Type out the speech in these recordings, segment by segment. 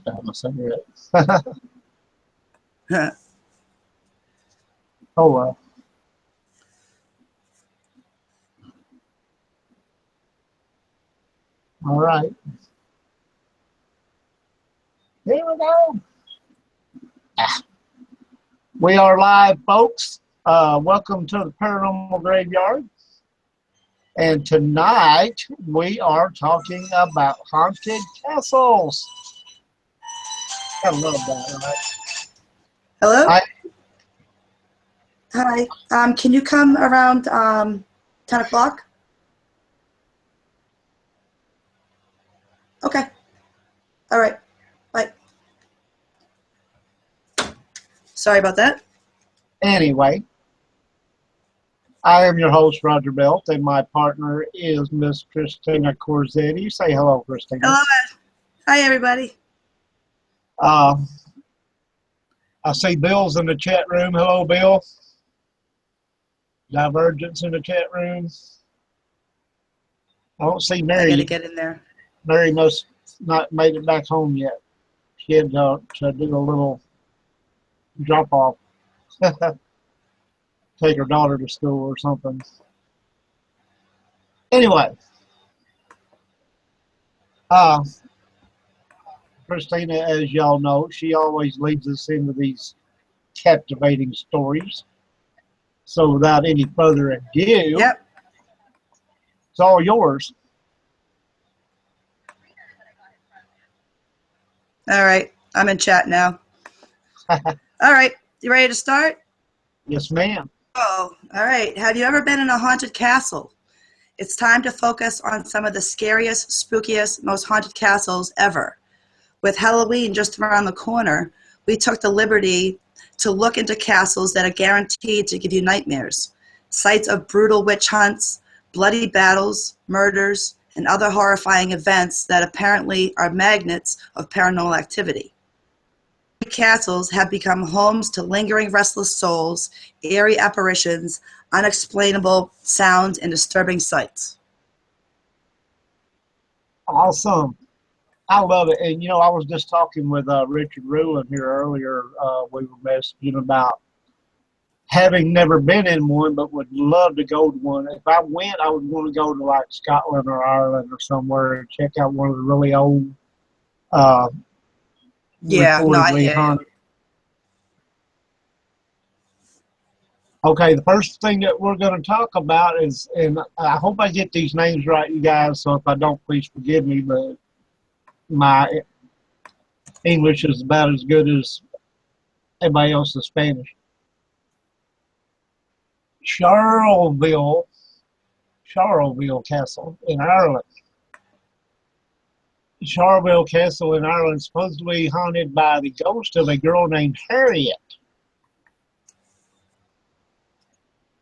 out my cigarette. Oh, well. All right. Here we go. We are live, folks. Welcome to the Paranormal Graveyard. And tonight we are talking about haunted castles. I love that, right? Hello? Hi. Can you come around 10 o'clock? Okay. All right. Bye. Sorry about that. Anyway, I am your host, Roger Belt, and my partner is Miss Christina Corsetti. Say hello, Christina. Hello. Hi, everybody. I see Bill's in the chat room. Hello, Bill. Divergence in the chat room. I don't see Mary. I gotta get in there. Mary must not made it back home yet. She had to do a little drop off. Take her daughter to school or something. Anyway, Christina, as y'all know, she always leads us into these captivating stories. So without any further ado, Yep. It's all yours. All right. I'm in chat now. All right. You ready to start? Yes, ma'am. Oh, all right. Have you ever been in a haunted castle? It's time to focus on some of the scariest, spookiest, most haunted castles ever. With Halloween just around the corner, we took the liberty to look into castles that are guaranteed to give you nightmares. Sites of brutal witch hunts, bloody battles, murders, and other horrifying events that apparently are magnets of paranormal activity. Castles have become homes to lingering restless souls, eerie apparitions, unexplainable sounds, and disturbing sights. Awesome. I love it. And, you know, I was just talking with Richard Rulin here earlier. We were messaging about having never been in one, but would love to go to one. If I went, I would want to go to like Scotland or Ireland or somewhere and check out one of the really old Yeah, no, I hear you. Okay, the first thing that we're going to talk about is, and I hope I get these names right, you guys, so if I don't, please forgive me, but my English is about as good as everybody else's Spanish. Charleville Castle in Ireland. Charleville Castle in Ireland, supposedly haunted by the ghost of a girl named Harriet.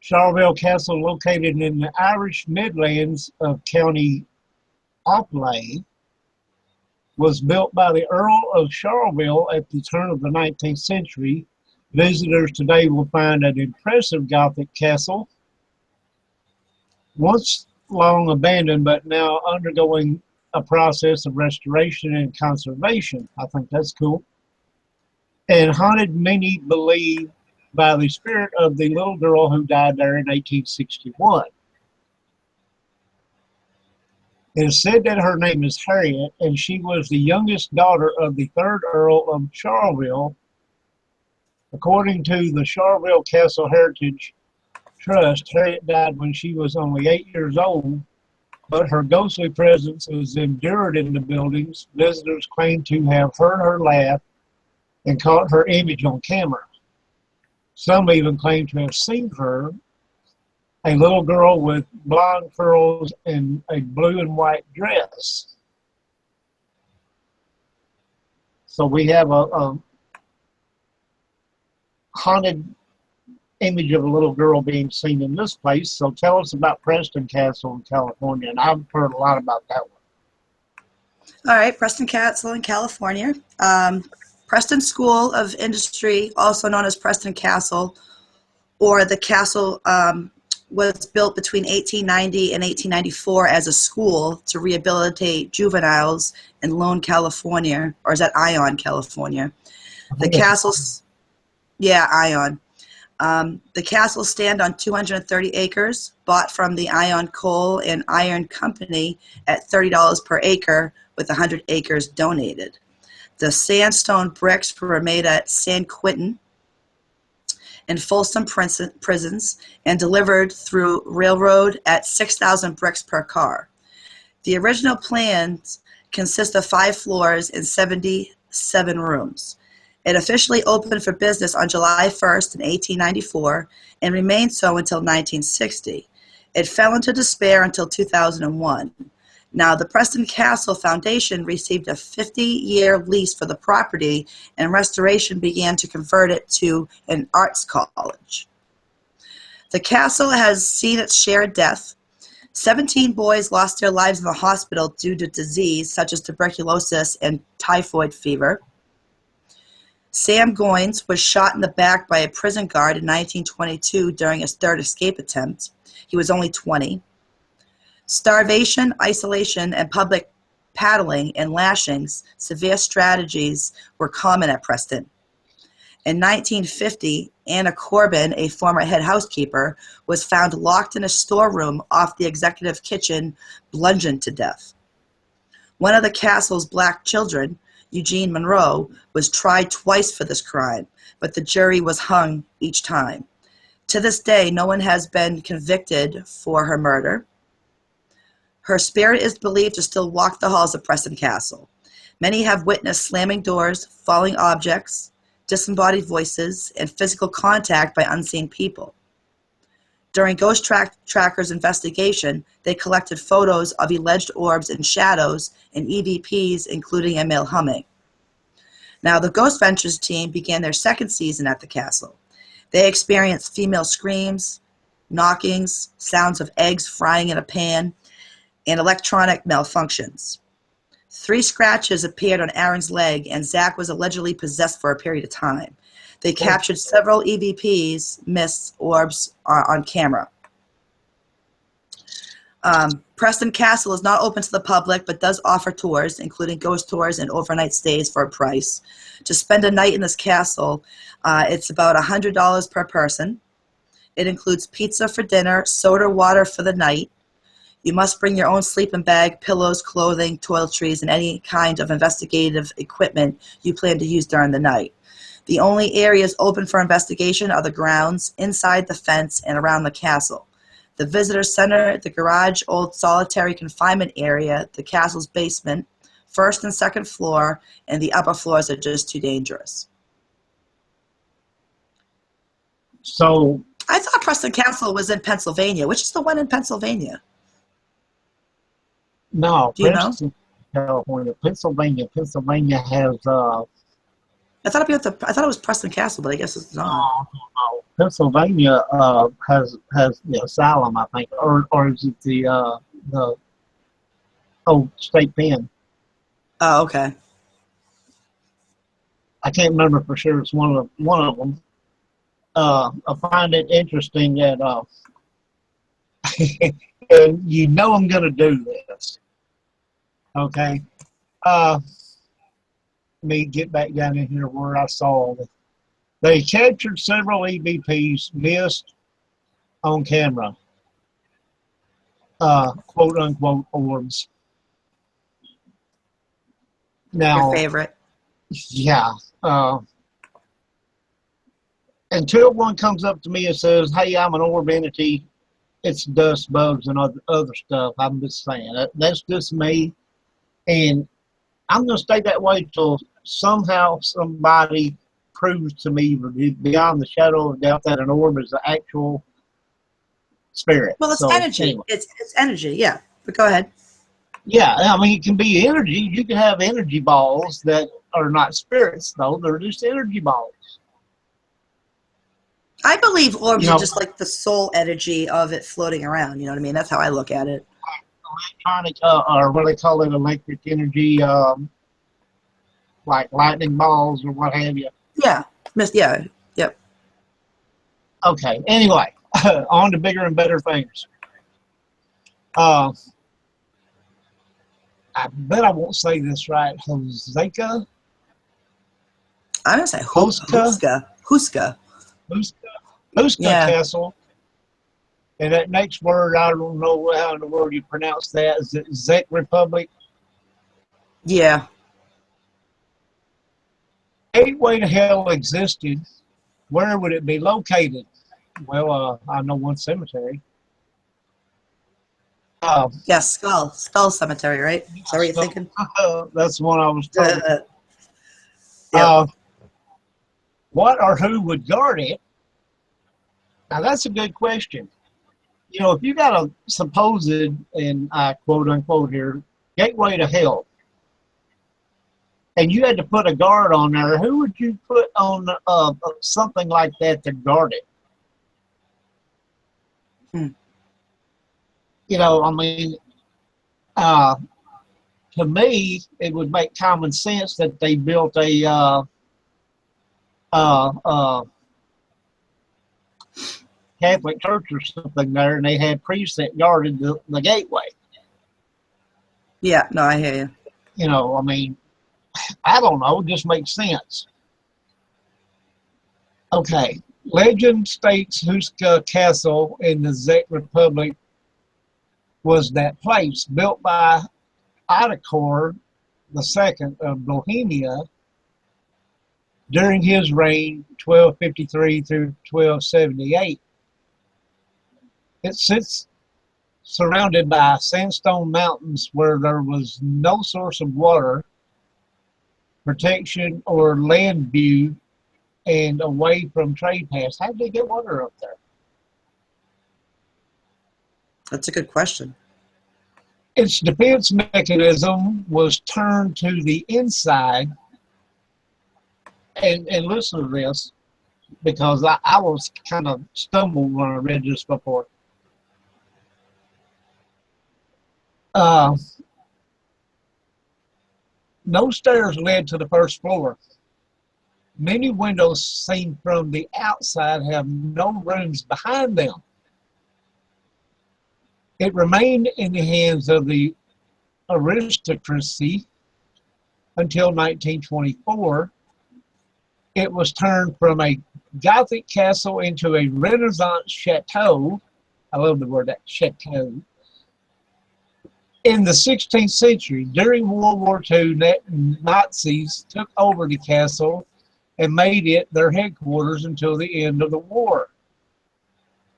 Charleville Castle, located in the Irish Midlands of County Offaly, was built by the Earl of Charleville at the turn of the 19th century. Visitors today will find an impressive Gothic castle, once long abandoned but now undergoing a process of restoration and conservation. I think that's cool. And haunted, many believe, by the spirit of the little girl who died there in 1861. It is said that her name is Harriet, and she was the youngest daughter of the third Earl of Charleville. According to the Charleville Castle Heritage Trust, Harriet died when she was only 8 years old, but her ghostly presence is endured in the buildings. Visitors claim to have heard her laugh and caught her image on camera. Some even claim to have seen her, a little girl with blonde curls and a blue and white dress. So we have a haunted image of a little girl being seen in this place. So tell us about Preston Castle in California, and I've heard a lot about that one. All right, Preston Castle in California. Preston School of Industry, also known as Preston Castle, or the castle was built between 1890 and 1894 as a school to rehabilitate juveniles in Lone, California, or is that Ion, California? The castle's, yeah, Ion. The castles stand on 230 acres, bought from the Ion Coal and Iron Company at $30 per acre, with 100 acres donated. The sandstone bricks were made at San Quentin and Folsom prisons and delivered through railroad at 6,000 bricks per car. The original plans consist of 5 floors and 77 rooms. It officially opened for business on July 1st in 1894 and remained so until 1960. It fell into despair until 2001. Now, the Preston Castle Foundation received a 50-year lease for the property, and restoration began to convert it to an arts college. The castle has seen its share of death. 17 boys lost their lives in the hospital due to disease such as tuberculosis and typhoid fever. Sam Goins was shot in the back by a prison guard in 1922 during his 3rd escape attempt. He was only 20. Starvation, isolation, and public paddling and lashings, severe strategies, were common at Preston. In 1950, Anna Corbin, a former head housekeeper, was found locked in a storeroom off the executive kitchen, bludgeoned to death. One of the castle's black children, Eugene Monroe, was tried twice for this crime, but the jury was hung each time. To this day, no one has been convicted for her murder. Her spirit is believed to still walk the halls of Preston Castle. Many have witnessed slamming doors, falling objects, disembodied voices, and physical contact by unseen people. During Ghost Tracker's investigation, they collected photos of alleged orbs and shadows and EVPs, including a male humming. Now, the Ghost Ventures team began their 2nd season at the castle. They experienced female screams, knockings, sounds of eggs frying in a pan, and electronic malfunctions. 3 scratches appeared on Aaron's leg, and Zach was allegedly possessed for a period of time. They captured several EVPs, mists, orbs on camera. Preston Castle is not open to the public, but does offer tours, including ghost tours and overnight stays for a price. To spend a night in this castle, it's about $100 per person. It includes pizza for dinner, soda water for the night. You must bring your own sleeping bag, pillows, clothing, toiletries, and any kind of investigative equipment you plan to use during the night. The only areas open for investigation are the grounds, inside the fence, and around the castle. The visitor center, the garage, old solitary confinement area, the castle's basement, 1st and 2nd floor, and the upper floors are just too dangerous. So I thought Preston Castle was in Pennsylvania. Which is the one in Pennsylvania? no, Do you Preston, California, Pennsylvania. Pennsylvania has I thought it was Preston Castle, but I guess it's not. no. Pennsylvania has the asylum, I think, or is it the old state pen? Oh, okay. I can't remember for sure. It's one of them. I find it interesting that and you know I'm going to do this. Okay. Let me get back down in here where I saw it. They captured several EVPs missed on camera. Quote unquote orbs. Now, Your favorite. yeah. Until one comes up to me and says, "Hey, I'm an orb entity," it's dust, bugs, and other stuff. I'm just saying that's just me, and I'm going to stay that way till somehow somebody proves to me beyond the shadow of doubt that an orb is the actual spirit. Well, it's So, energy. anyway. It's energy, yeah. But go ahead. Yeah, I mean, it can be energy. You can have energy balls that are not spirits, though. They're just energy balls. I believe orbs You are know, just like the soul energy of it floating around. You know what I mean? That's how I look at it. electronic, or what they call it, electric energy, like lightning balls or what have you. Yeah. Yeah. Yep. Okay. Anyway, On to bigger and better things. Uh, I bet I won't say this right. Hoseka? I'm gonna say Huska? Huska. Huska Yeah, Castle. And that next word, I don't know how in the world you pronounce that. Is it Czech Republic? yeah. Gateway to hell existed. Where would it be located? Well, I know one cemetery. Uh, Yeah, Skull Cemetery, right? Is that what you're so, thinking? that's the one I was told. Yep. What or who would guard it? Now, that's a good question. You know, if you got a supposed, and I quote unquote here, gateway to hell, and you had to put a guard on there, who would you put on something like that to guard it? You know, I mean, uh, to me, it would make common sense that they built a Catholic church or something there, and they had priests that guarded the gateway. Yeah, no, I hear you. You know, I mean, I don't know, it just makes sense. Okay, legend states Huska Castle in the Czech Republic was that place built by Ottakor II of Bohemia during his reign, 1253 through 1278. It sits surrounded by sandstone mountains where there was no source of water, protection, or land view, and away from trade paths. How did they get water up there? That's a good question. Its defense mechanism was turned to the inside. And listen to this, because I was kind of stumbled when I read this before. No stairs led to the first floor. Many windows seen from the outside have no rooms behind them. It remained in the hands of the aristocracy until 1924. It was turned from a Gothic castle into a Renaissance chateau. I love the word, that chateau. In the 16th century, during World War II, Nazis took over the castle and made it their headquarters until the end of the war.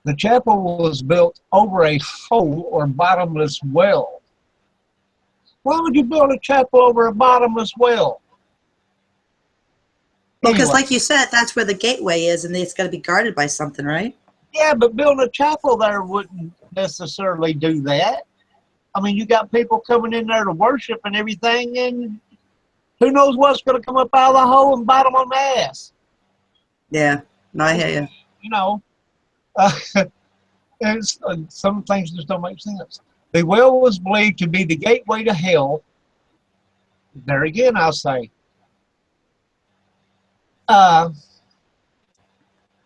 The chapel was built over a hole or bottomless well. Why would you build a chapel over a bottomless well? Well, because Anyway, like you said, that's where the gateway is, and it's got to be guarded by something, right? yeah, but building a chapel there wouldn't necessarily do that. I mean, you got people coming in there to worship and everything, and who knows what's going to come up out of the hole and bite them on the ass. Yeah, no, I hear you. You know, some things just don't make sense. The well was believed to be the gateway to hell. There again, I'll say.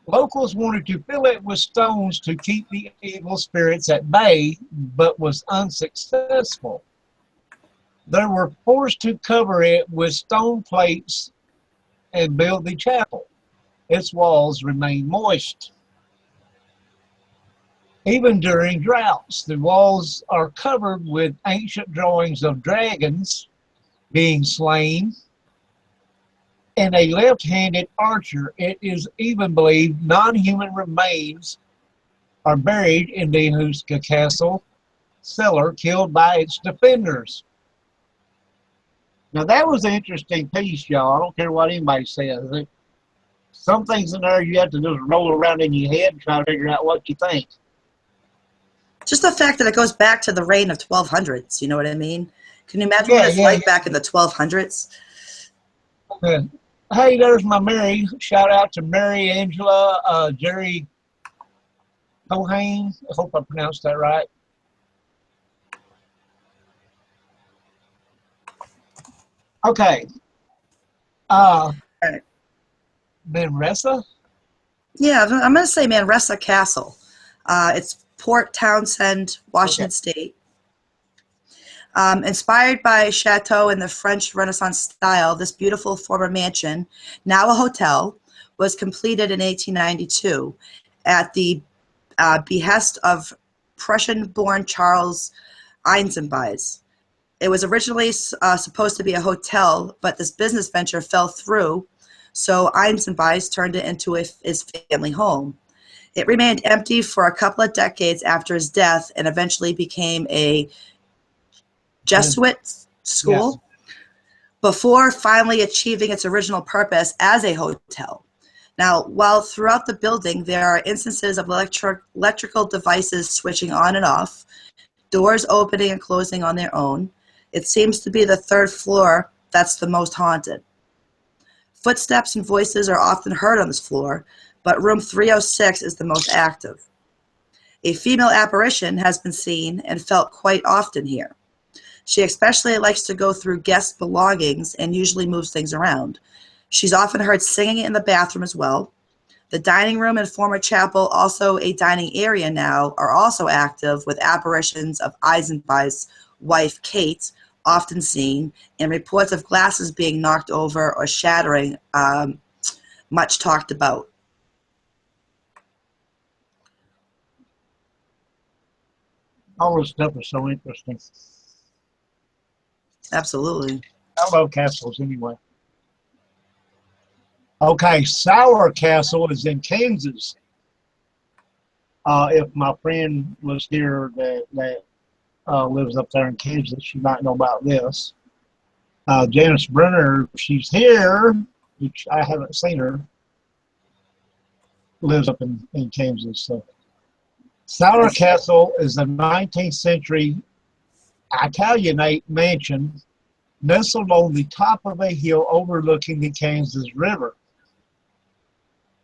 Locals wanted to fill it with stones to keep the evil spirits at bay, but was unsuccessful. They were forced to cover it with stone plates and build the chapel. Its walls remain moist. Even during droughts, the walls are covered with ancient drawings of dragons being slain and a left-handed archer. It is even believed non-human remains are buried in the Huska Castle cellar, killed by its defenders. Now that was an interesting piece, y'all. I don't care what anybody says. Some things in there you have to just roll around in your head and try to figure out what you think. Just the fact that it goes back to the reign of 1200s, you know what I mean? Can you imagine what it's like back in the 1200s? Hey, there's my Mary. Shout out to Mary Angela, Jerry Cohane. I hope I pronounced that right. Okay. Manresa? Yeah, I'm going to say Manresa Castle. It's Port Townsend, Washington State. Inspired by a chateau in the French Renaissance style, this beautiful former mansion, now a hotel, was completed in 1892 at the behest of Prussian-born Charles Eisenbeis. It was originally supposed to be a hotel, but this business venture fell through, so Eisenbeis turned it into his family home. It remained empty for a couple of decades after his death and eventually became a Jesuit school before finally achieving its original purpose as a hotel. Now, while throughout the building there are instances of electrical devices switching on and off, doors opening and closing on their own, it seems to be the third floor that's the most haunted. Footsteps and voices are often heard on this floor, but room 306 is the most active. A female apparition has been seen and felt quite often here. She especially likes to go through guest belongings and usually moves things around. She's often heard singing in the bathroom as well. The dining room and former chapel, also a dining area now, are also active with apparitions of Eisenbeis' wife, Kate, often seen, and reports of glasses being knocked over or shattering, much talked about. All this stuff is so interesting. Absolutely. I love castles anyway. Okay, Sour Castle is in Kansas. If my friend was here that lives up there in Kansas, she might know about this. Janice Brenner, she's here, which I haven't seen her, lives up in Kansas. So. Sour Castle is a 19th century Italianate mansion nestled on the top of a hill overlooking the Kansas River.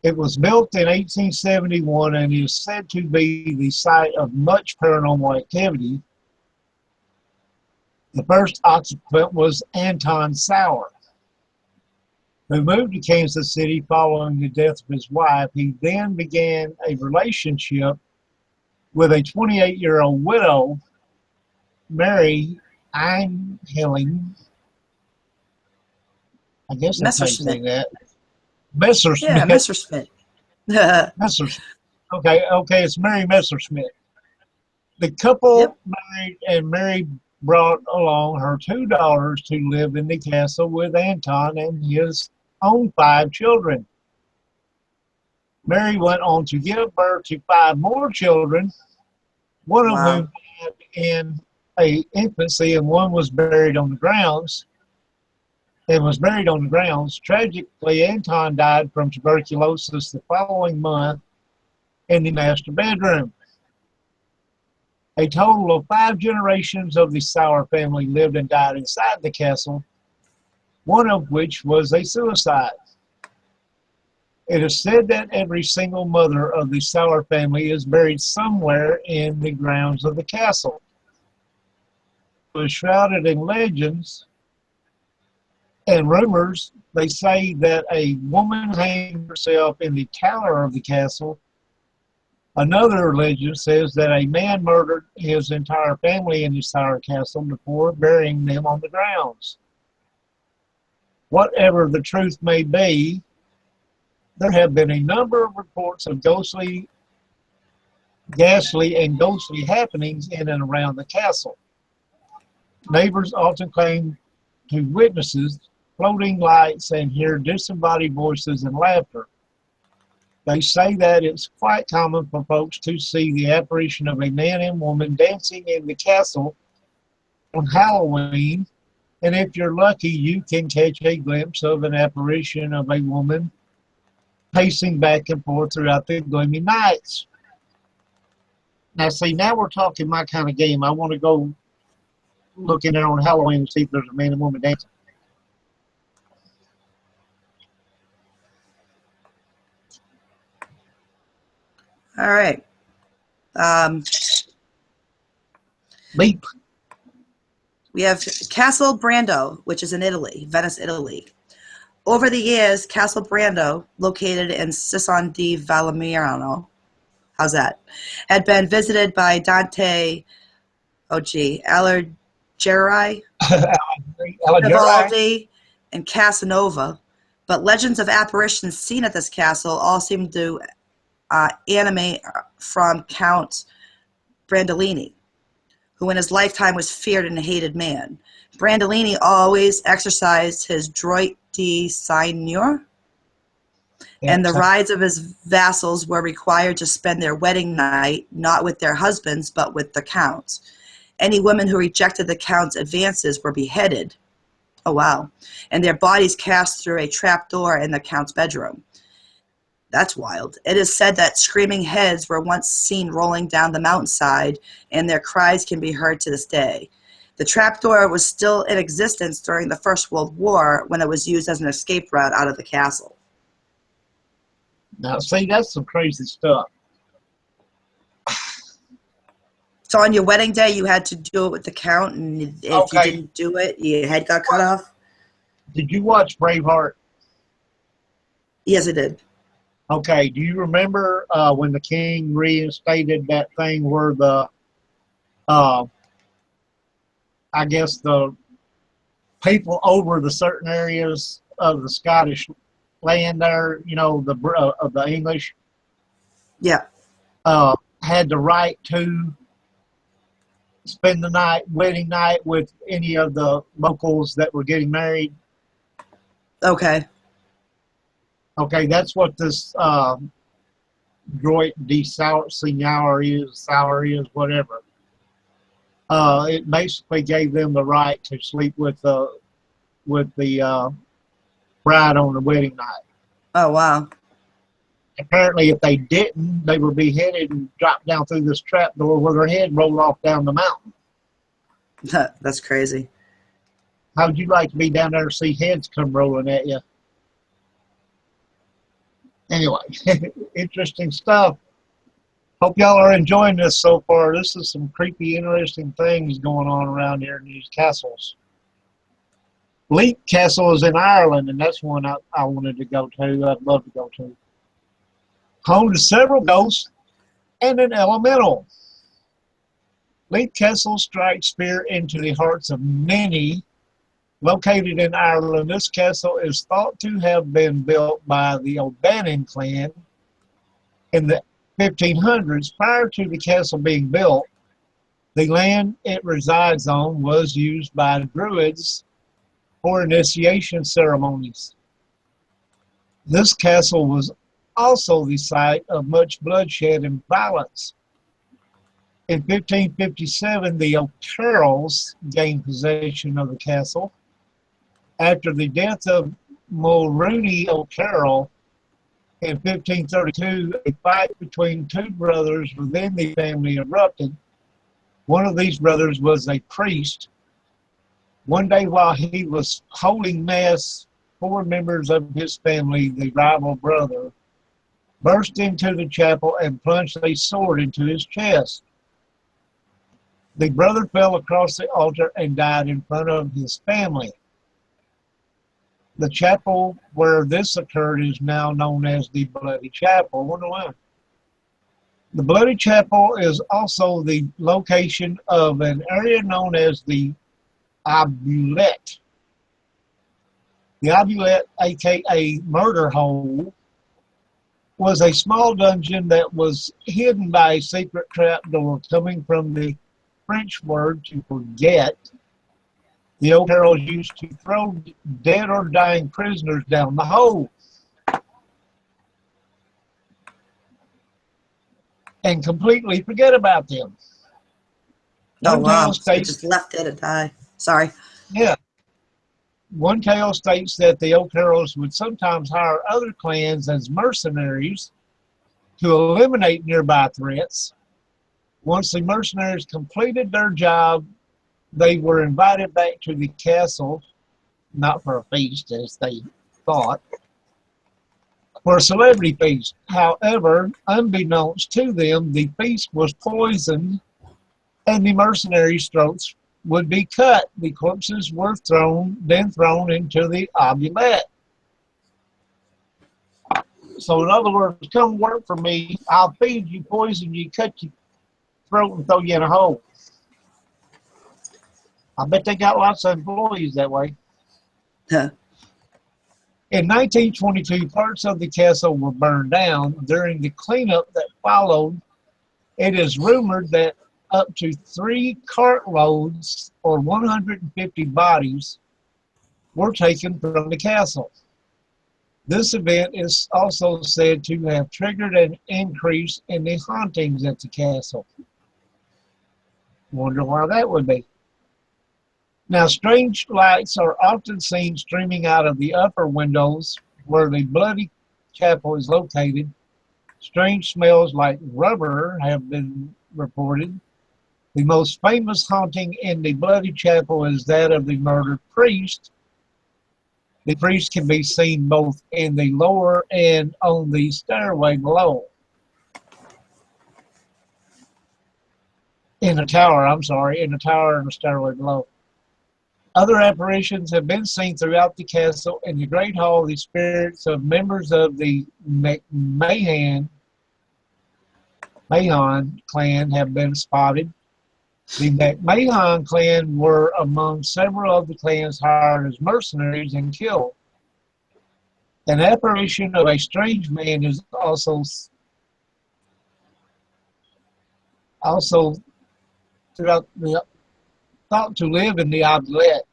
It was built in 1871 and is said to be the site of much paranormal activity. The first occupant was Anton Sauer, who moved to Kansas City following the death of his wife. He then began a relationship with a 28-year-old widow, Mary Einhelling. I guess that's how you say that. Messerschmitt. Yeah, Messerschmitt. Messerschmitt. Okay, it's Mary Messerschmitt. The couple married, and Mary brought along her 2 daughters to live in the castle with Anton and his own 5 children. Mary went on to give birth to 5 more children, one of whom died in infancy, and one was buried on the grounds. Tragically, Anton died from tuberculosis the following month in the master bedroom. A total of 5 generations of the Sauer family lived and died inside the castle, one of which was a suicide. It is said that every single mother of the Sauer family is buried somewhere in the grounds of the castle. It was shrouded in legends and rumors. They say that a woman hanged herself in the tower of the castle. Another legend says that a man murdered his entire family in the Sauer castle before burying them on the grounds. Whatever the truth may be, there have been a number of reports of ghastly happenings in and around the castle. Neighbors often claim to witness floating lights and hear disembodied voices and laughter. They say that it's quite common for folks to see the apparition of a man and woman dancing in the castle on Halloween, and if you're lucky, you can catch a glimpse of an apparition of a woman pacing back and forth throughout the gloomy nights. Now, see, now we're talking my kind of game. I want to go look in there on Halloween and see if there's a man and woman dancing. All right. Beep. We have Castle Brando, which is in Italy, Venice, Italy. Over the years, Castle Brando, located in Sisson di Valmiano, How's that? Had been visited by Dante, Alighieri, Allegeri. Vivaldi, and Casanova, but legends of apparitions seen at this castle all seem to animate from Count Brandolini, who in his lifetime was feared and hated man. Brandolini always exercised his droit de seigneur, and the rides of his vassals were required to spend their wedding night not with their husbands but with the count. Any women who rejected the count's advances were beheaded. Oh, wow. And their bodies cast through a trap door in the count's bedroom. That's wild. It is said that screaming heads were once seen rolling down the mountainside, and their cries can be heard to this day. The trapdoor was still in existence during the First World War when it was used as an escape route out of the castle. Now, see, that's some crazy stuff. So on your wedding day, you had to do it with the count, and if you didn't do it, your head got cut off? Did you watch Braveheart? Yes, I did. Okay, do you remember when the king reinstated that thing where the, I guess the people over the certain areas of the Scottish land there, you know, of the English, yeah, had the right to spend the night, wedding night, with any of the locals that were getting married? Okay. Okay, that's what this droit de seigneur is, whatever. It basically gave them the right to sleep with the bride on the wedding night. Oh, wow. Apparently, if they didn't, they were beheaded and dropped down through this trapdoor where their head rolled off down the mountain. That's crazy. How'd you like to be down there and see heads come rolling at you? Anyway, interesting stuff. Hope y'all are enjoying this so far. This is some creepy, interesting things going on around here in these castles. Leap Castle is in Ireland, and that's one I wanted to go to. I'd love to go to. Home to several ghosts and an elemental. Leap Castle strikes fear into the hearts of many. Located in Ireland, this castle is thought to have been built by the O'Bannon clan in the 1500s. Prior to the castle being built, the land it resides on was used by Druids for initiation ceremonies. This castle was also the site of much bloodshed and violence. In 1557, the O'Carrolls gained possession of the castle. After the death of Mulrooney O'Carroll in 1532, a fight between two brothers within the family erupted. One of these brothers was a priest. One day while he was holding mass, 4 members of his family, the rival brother, burst into the chapel and plunged a sword into his chest. The brother fell across the altar and died in front of his family. The chapel where this occurred is now known as the Bloody Chapel. I wonder why. The Bloody Chapel is also the location of an area known as the Oubliette. The Oubliette, aka Murder Hole, was a small dungeon that was hidden by a secret trapdoor coming from the French word to forget. The O'Carrolls used to throw dead or dying prisoners down the hole and completely forget about them. Oh, wow. They just left it to die. Sorry. Yeah. One tale states that the O'Carrolls would sometimes hire other clans as mercenaries to eliminate nearby threats. Once the mercenaries completed their job, they were invited back to the castle, not for a feast as they thought, for a celebrity feast. However, unbeknownst to them, the feast was poisoned and the mercenaries' throats would be cut. The corpses were then thrown into the oubliette. So in other words, come work for me. I'll feed you, poison you, cut your throat, and throw you in a hole. I bet they got lots of employees that way. Huh. In 1922, parts of the castle were burned down. During the cleanup that followed, it is rumored that up to 3 cartloads or 150 bodies were taken from the castle. This event is also said to have triggered an increase in the hauntings at the castle. Wonder why that would be. Now, strange lights are often seen streaming out of the upper windows where the Bloody Chapel is located. Strange smells like rubber have been reported. The most famous haunting in the Bloody Chapel is that of the murdered priest. The priest can be seen both in the lower and on the stairway below. In the tower and the stairway below. Other apparitions have been seen throughout the castle. In the Great Hall, the spirits of members of the Mahon clan have been spotted. The McMahon clan were among several of the clans hired as mercenaries and killed. An apparition of a strange man is also throughout the, thought to live in the oubliette.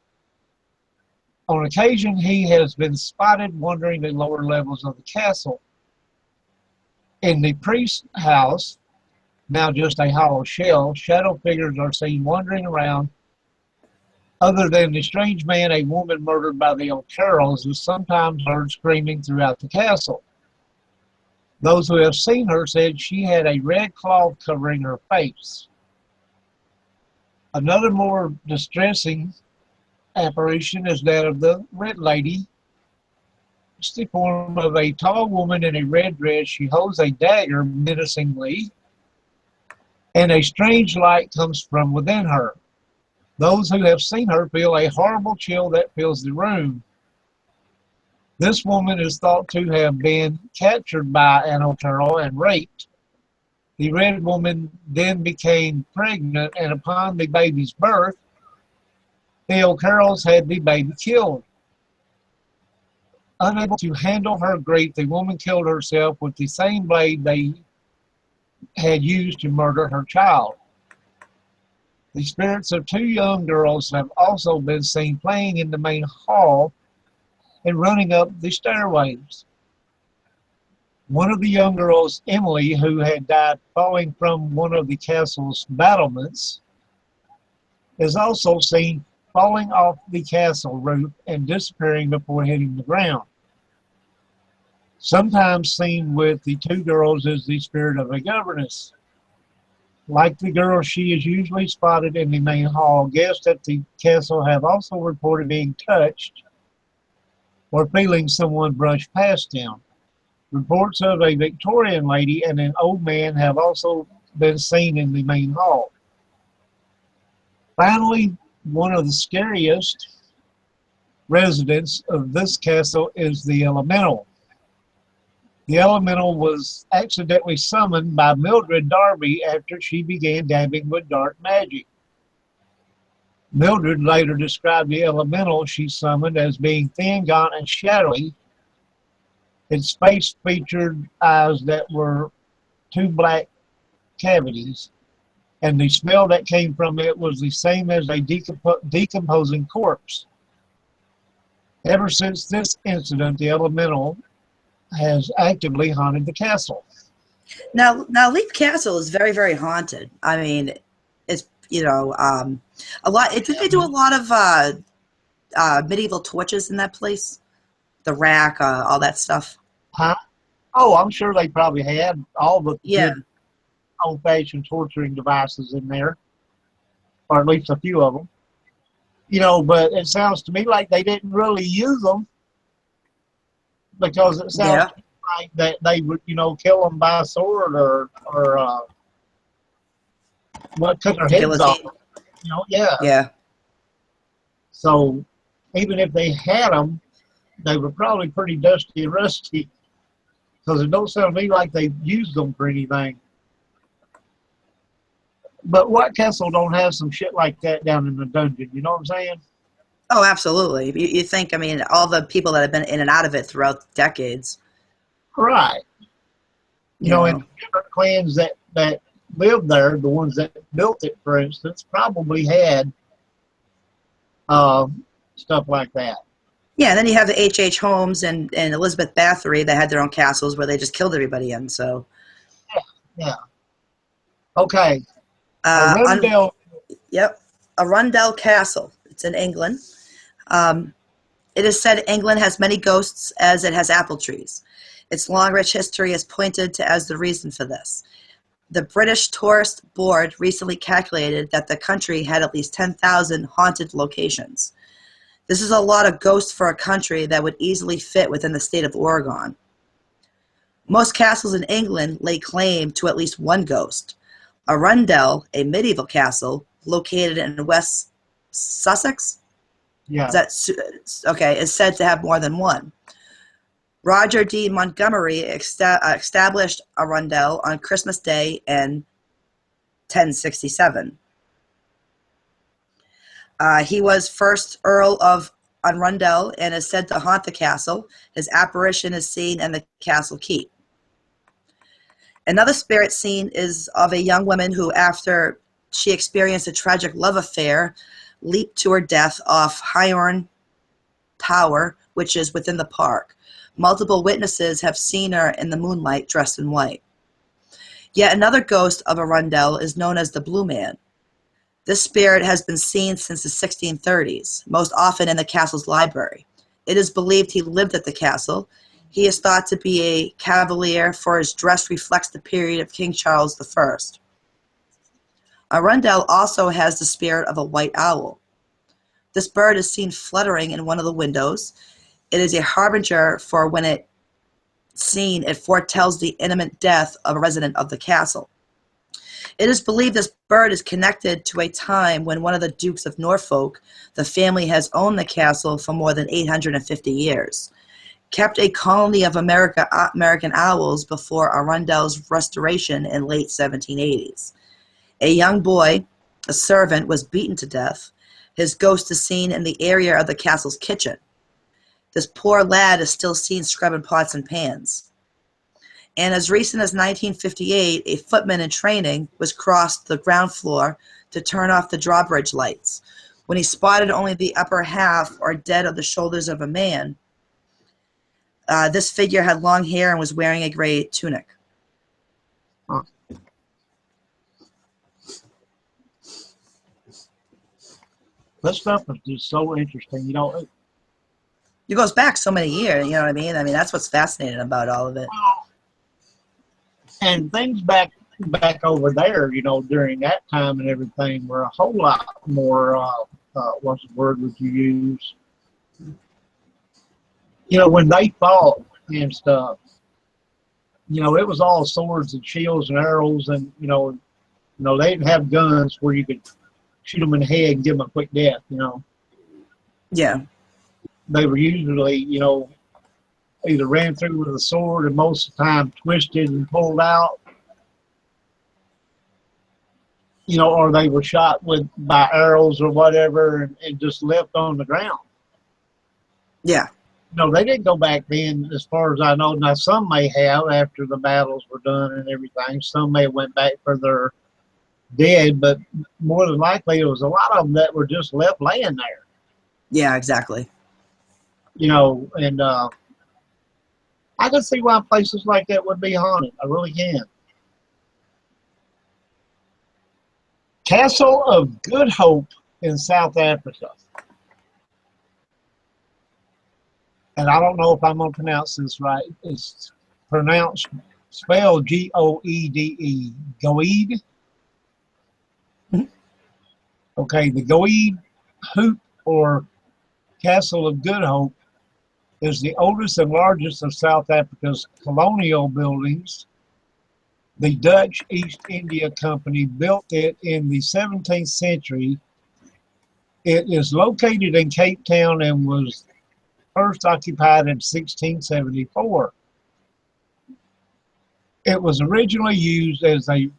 On occasion, he has been spotted wandering the lower levels of the castle. In the priest's house, now just a hollow shell, shadow figures are seen wandering around. Other than the strange man, a woman murdered by the O'Carrolls is sometimes heard screaming throughout the castle. Those who have seen her said she had a red cloth covering her face. Another more distressing apparition is that of the Red Lady. It's the form of a tall woman in a red dress. She holds a dagger menacingly, and a strange light comes from within her. Those who have seen her feel a horrible chill that fills the room. This woman is thought to have been captured by an O'Carroll and raped. The Red Woman then became pregnant, and upon the baby's birth, the O'Carrolls had the baby killed. Unable to handle her grief, the woman killed herself with the same blade they had used to murder her child. The spirits of 2 young girls have also been seen playing in the main hall and running up the stairways. One of the young girls, Emily, who had died falling from one of the castle's battlements, is also seen falling off the castle roof and disappearing before hitting the ground. Sometimes seen with the 2 girls is the spirit of a governess. Like the girl, she is usually spotted in the main hall. Guests at the castle have also reported being touched or feeling someone brush past them. Reports of a Victorian lady and an old man have also been seen in the main hall. Finally, one of the scariest residents of this castle is the Elemental. The Elemental was accidentally summoned by Mildred Darby after she began dabbing with dark magic. Mildred later described the Elemental she summoned as being thin, gaunt, and shadowy. Its face featured eyes that were 2 black cavities, and the smell that came from it was the same as a decomposing corpse. Ever since this incident, the Elemental has actively haunted the castle. Now, Leap Castle is very, very haunted. I mean, it's, you know, a lot. Did they do a lot of medieval torches in that place? The rack, all that stuff. Huh? Oh, I'm sure they probably had all the Yeah. good old-fashioned torturing devices in there, or at least a few of them. You know, but it sounds to me like they didn't really use them, because it sounds like that they would, you know, kill them by sword or cut their heads off. You know, yeah. Yeah. So even if they had them, they were probably pretty dusty and rusty. because it don't sound to me like they used them for anything. But what castle don't have some shit like that down in the dungeon? You know what I'm saying? Oh, absolutely. You think, I mean, all the people that have been in and out of it throughout decades. Right. You You know, and know. different clans that lived there, the ones that built it, for instance, probably had stuff like that. Yeah, and then you have the H.H. Holmes and Elizabeth Bathory that had their own castles where they just killed everybody in. So, Yeah. Okay. uh, un- Arundel. yep, Arundel Castle. It's in England. Um, it is said England has many ghosts as it has apple trees. Its long, rich history is pointed to as the reason for this. The British Tourist Board recently calculated that the country had at least 10,000 haunted locations. This is a lot of ghosts for a country that would easily fit within the state of Oregon. Most castles in England lay claim to at least one ghost. Arundel, a medieval castle located in West Sussex, Yeah. is said to have more than one. Roger D. Montgomery established Arundel on Christmas Day in 1067. He was first Earl of Arundel and is said to haunt the castle. His apparition is seen in the castle keep. Another spirit scene is of a young woman who, after she experienced a tragic love affair, leaped to her death off Highorn Tower, which is within the park. Multiple witnesses have seen her in the moonlight dressed in white. Yet another ghost of Arundel is known as the Blue Man. This spirit has been seen since the 1630s, most often in the castle's library. It is believed he lived at the castle. He is thought to be a cavalier, for his dress reflects the period of King Charles I. Arundel also has the spirit of a white owl. This bird is seen fluttering in one of the windows. It is a harbinger, for when it's seen, it foretells the imminent death of a resident of the castle. It is believed this bird is connected to a time when one of the Dukes of Norfolk, the family has owned the castle for more than 850 years, kept a colony of American owls before Arundel's restoration in late 1780s. A young boy, a servant, was beaten to death. His ghost is seen in the area of the castle's kitchen. This poor lad is still seen scrubbing pots and pans. And as recent as 1958, a footman in training was crossed the ground floor to turn off the drawbridge lights. When he spotted only the upper half or dead of the shoulders of a man, this figure had long hair and was wearing a gray tunic. Huh. This stuff is just so interesting. You know, It goes back so many years, you know what I mean? I mean, that's what's fascinating about all of it. and things back over there, you know, during that time and everything were a whole lot more, what's the word would you use? You know, when they fought and stuff, you know, it was all swords and shields and arrows, and you know, they didn't have guns where you could shoot them in the head and give them a quick death. You know, Yeah. they were usually, you know, either ran through with a sword and most of the time twisted and pulled out, you know, or they were shot by arrows or whatever and just left on the ground. Yeah. No, they didn't go back then, as far as I know. Now, some may have after the battles were done and everything. Some may have went back for their dead, but more than likely, there was a lot of them that were just left laying there. Yeah, exactly. You know, and I can see why places like that would be haunted. I really can. Castle of Good Hope in South Africa. And I don't know if I'm going to pronounce this right. It's spelled Goede. Goede? Okay, the Goede Hoop, or Castle of Good Hope, is the oldest and largest of South Africa's colonial buildings. The Dutch East India Company built it in the 17th century. It is located in Cape Town and was first occupied in 1674. It was originally used as a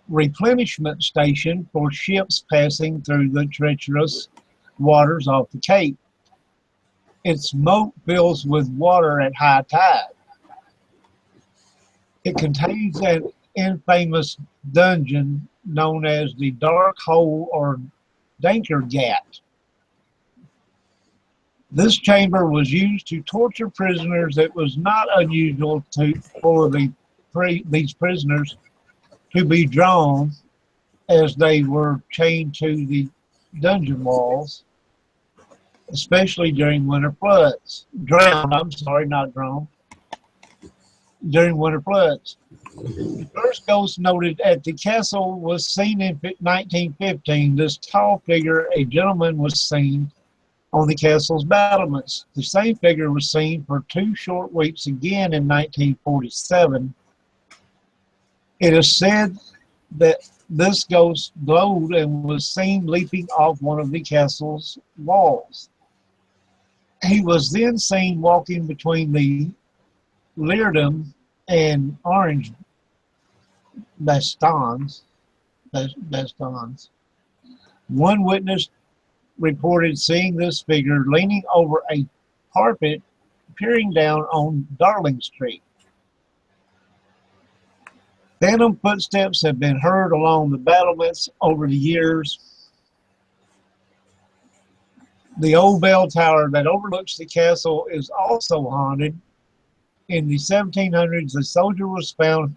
replenishment station for ships passing through the treacherous waters off the Cape. Its moat fills with water at high tide. It contains an infamous dungeon known as the Dark Hole or Danker Gat. This chamber was used to torture prisoners. It was not unusual for these prisoners to be drawn as they were chained to the dungeon walls, especially during winter floods. Not drawn. During winter floods. The first ghost noted at the castle was seen in 1915. This tall figure, a gentleman, was seen on the castle's battlements. The same figure was seen for 2 short weeks again in 1947. It is said that this ghost glowed and was seen leaping off one of the castle's walls. He was then seen walking between the Leerdam and Orange Bastions. One witness reported seeing this figure leaning over a parapet, peering down on Darling Street. Phantom footsteps have been heard along the battlements over the years. The old bell tower that overlooks the castle is also haunted. In the 1700s, a soldier was found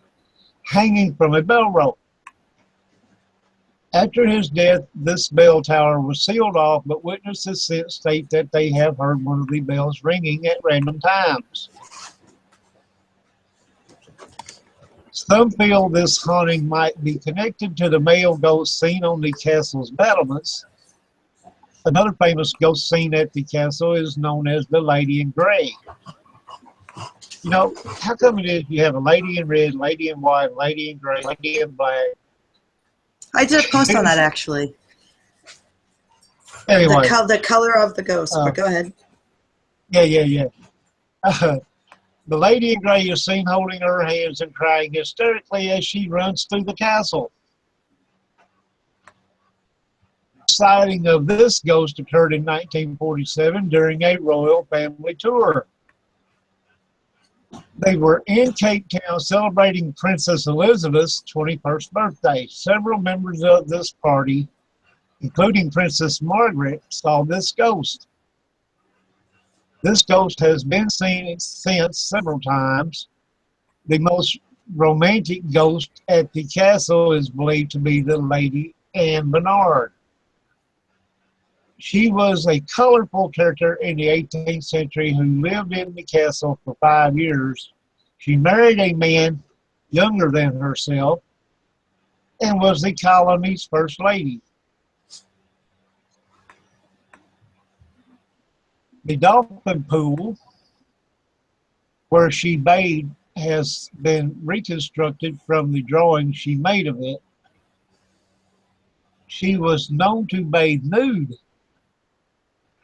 hanging from a bell rope. After his death, this bell tower was sealed off, but witnesses since state that they have heard one of the bells ringing at random times. Some feel this haunting might be connected to the male ghost seen on the castle's battlements. Another famous ghost seen at the castle is known as the Lady in Gray. You know, how come it is you have a lady in red, lady in white, lady in gray, lady in black? I did a post on that, actually. Anyway. The color of the ghost, but go ahead. Yeah. The lady in gray is seen holding her hands and crying hysterically as she runs through the castle. The sighting of this ghost occurred in 1947 during a royal family tour. They were in Cape Town celebrating Princess Elizabeth's 21st birthday. Several members of this party, including Princess Margaret, saw this ghost. This ghost has been seen since several times. The most romantic ghost at the castle is believed to be the Lady Anne Bernard. She was a colorful character in the 18th century who lived in the castle for 5 years. She married a man younger than herself and was the colony's first lady. The dolphin pool where she bathed has been reconstructed from the drawing she made of it. She was known to bathe nude.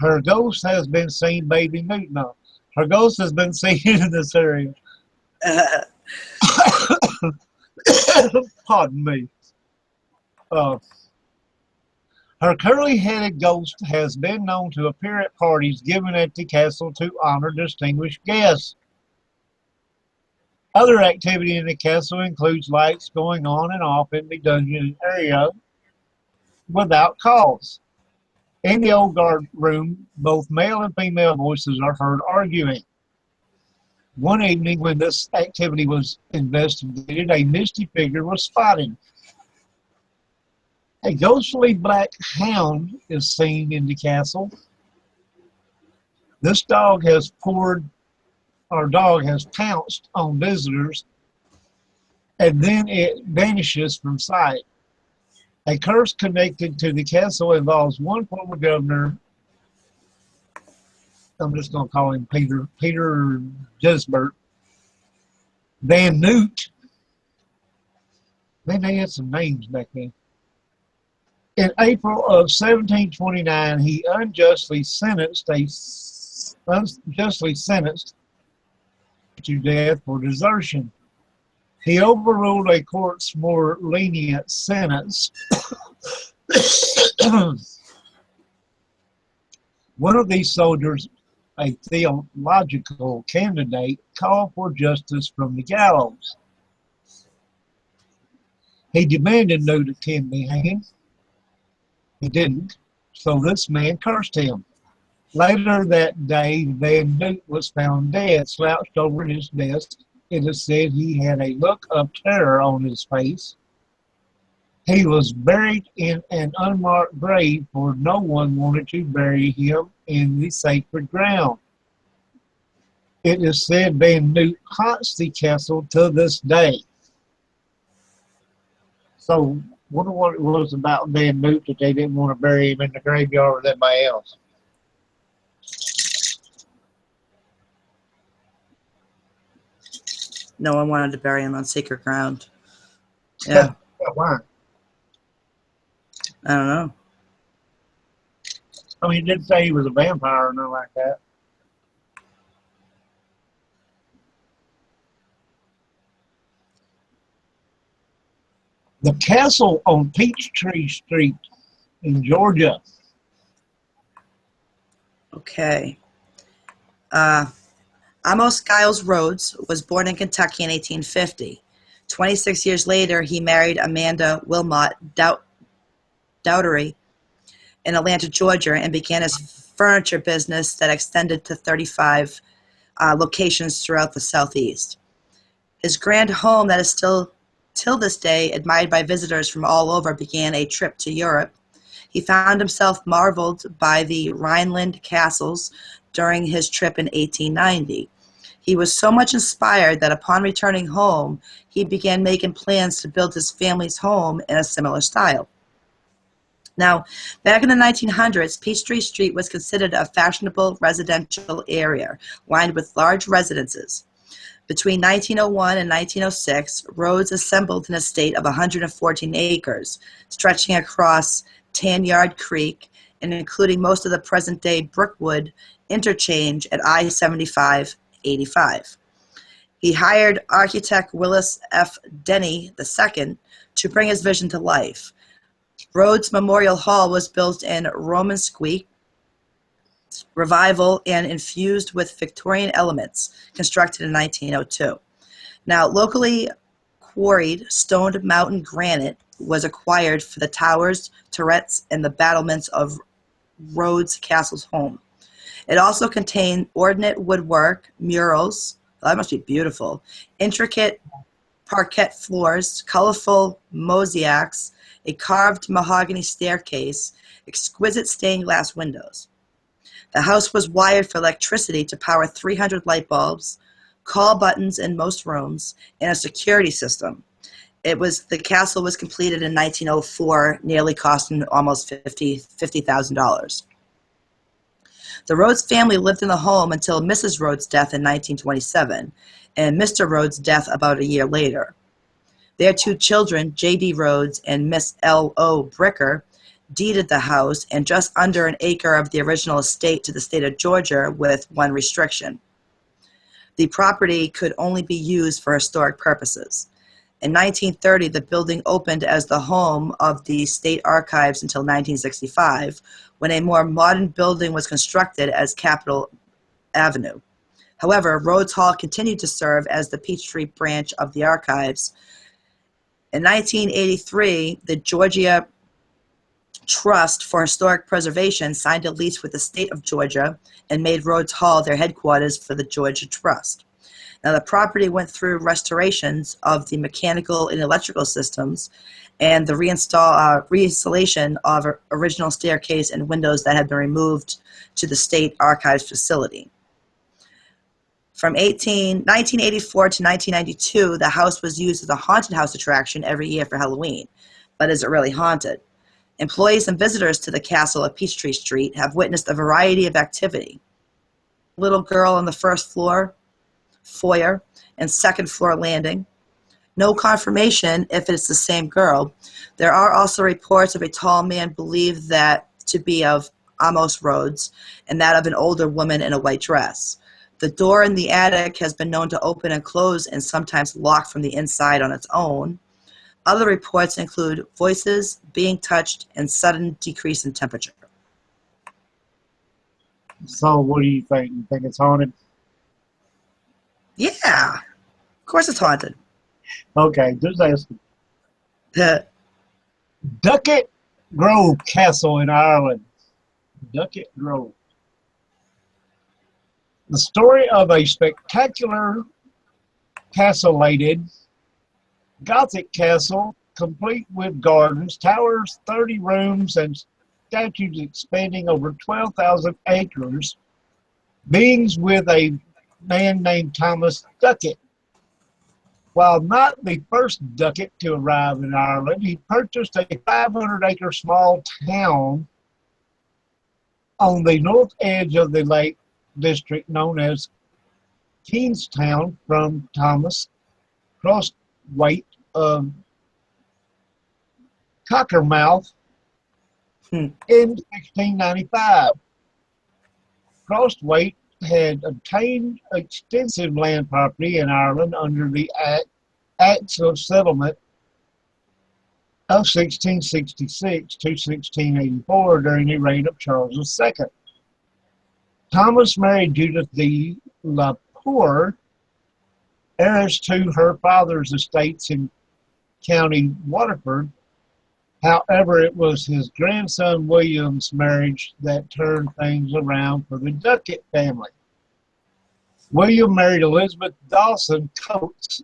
Her ghost has been seen bathing nude. No, her ghost has been seen in this area. Pardon me. Her curly-headed ghost has been known to appear at parties given at the castle to honor distinguished guests. Other activity in the castle includes lights going on and off in the dungeon area without cause. In the old guard room, both male and female voices are heard arguing. One evening when this activity was investigated, a misty figure was spotted. A ghostly black hound is seen in the castle. This dog has pounced on visitors, and then it vanishes from sight. A curse connected to the castle involves one former governor. I'm just going to call him Peter Gisbert Van Newt. Man, they had some names back then. In April of 1729, he unjustly sentenced to death for desertion. He overruled a court's more lenient sentence. One of these soldiers, a theological candidate, called for justice from the gallows. He demanded Newt attend the hanging. He didn't, so this man cursed him. Later that day, Van Newt was found dead, slouched over his desk. It is said he had a look of terror on his face. He was buried in an unmarked grave, for no one wanted to bury him in the sacred ground. It is said Van Newt haunts the castle to this day. So, wonder what it was about Van Newt that they didn't want to bury him in the graveyard with everybody else. No one wanted to bury him on sacred ground. Yeah. Why? I don't know. I mean, he didn't say he was a vampire or nothing like that. The castle on Peachtree Street in Georgia. Okay. Amos Giles Rhodes was born in Kentucky in 1850. 26 years later, he married Amanda Wilmot Dowdery in Atlanta, Georgia, and began his furniture business that extended to 35 locations throughout the Southeast. His grand home that is still, till this day, admired by visitors from all over, began a trip to Europe. He found himself marveled by the Rhineland castles during his trip in 1890. He was so much inspired that upon returning home, he began making plans to build his family's home in a similar style. Now, back in the 1900s, Peachtree Street was considered a fashionable residential area lined with large residences. Between 1901 and 1906, Rhodes assembled an estate of 114 acres, stretching across Tanyard Creek and including most of the present-day Brookwood interchange at I-75-85. He hired architect Willis F. Denny II to bring his vision to life. Rhodes Memorial Hall was built in Romanesque revival and infused with Victorian elements, constructed in 1902. Now, locally quarried stoned mountain granite was acquired for the towers, turrets, and the battlements of Rhodes Castle's home. It also contained ornate woodwork, murals, that must be beautiful, intricate parquet floors, colorful mosaics, a carved mahogany staircase, exquisite stained glass windows. The house was wired for electricity to power 300 light bulbs, call buttons in most rooms, and a security system. The castle was completed in 1904, nearly costing almost $50,000. The Rhodes family lived in the home until Mrs. Rhodes' death in 1927, and Mr. Rhodes' death about a year later. Their two children, J.D. Rhodes and Miss L.O. Bricker, deeded the house and just under an acre of the original estate to the state of Georgia with one restriction. The property could only be used for historic purposes. In 1930, the building opened as the home of the state archives until 1965, when a more modern building was constructed as Capitol Avenue. However, Rhodes Hall continued to serve as the Peachtree branch of the archives. In 1983, the Georgia Trust for Historic Preservation signed a lease with the state of Georgia and made Rhodes Hall their headquarters for the Georgia Trust. Now, the property went through restorations of the mechanical and electrical systems and the reinstallation of original staircase and windows that had been removed to the state archives facility. From 1984 to 1992, the house was used as a haunted house attraction every year for Halloween. But is it really haunted? Employees and visitors to the castle at Peachtree Street have witnessed a variety of activity. Little girl on the first floor, foyer, and second floor landing. No confirmation if it's the same girl. There are also reports of a tall man believed that to be of Amos Rhodes and that of an older woman in a white dress. The door in the attic has been known to open and close and sometimes lock from the inside on its own. Other reports include voices, being touched, and sudden decrease in temperature. So what do you think? You think it's haunted? Yeah, of course it's haunted. Okay, just asking. The Ducket Grove Castle in Ireland. Ducket Grove. The story of a spectacular castellated Gothic castle, complete with gardens, towers, 30 rooms, and statues expanding over 12,000 acres, begins with a man named Thomas Ducket. While not the first Ducket to arrive in Ireland, he purchased a 500-acre small town on the north edge of the lake district known as Kingstown from Thomas Crosswaite of Cockermouth in 1695. Crosswaite had obtained extensive land property in Ireland under the Acts of Settlement of 1666 to 1684 during the reign of Charles II. Thomas married Judith de la Poer, heiress to her father's estates in County Waterford. However, it was his grandson William's marriage that turned things around for the Ducket family. William married Elizabeth Dawson Coates,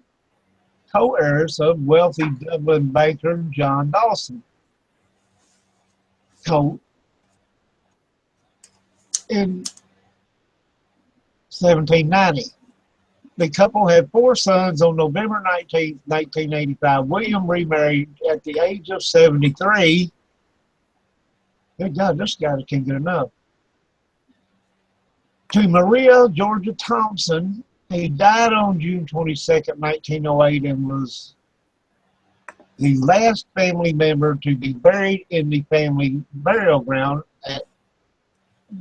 co-heiress of wealthy Dublin banker John Dawson Coates. In 1790. The couple had 4 sons. On November 19, 1985, William remarried at the age of 73. Good God, this guy can't get enough. To Maria Georgia Thompson. He died on June 22nd, 1908, and was the last family member to be buried in the family burial ground at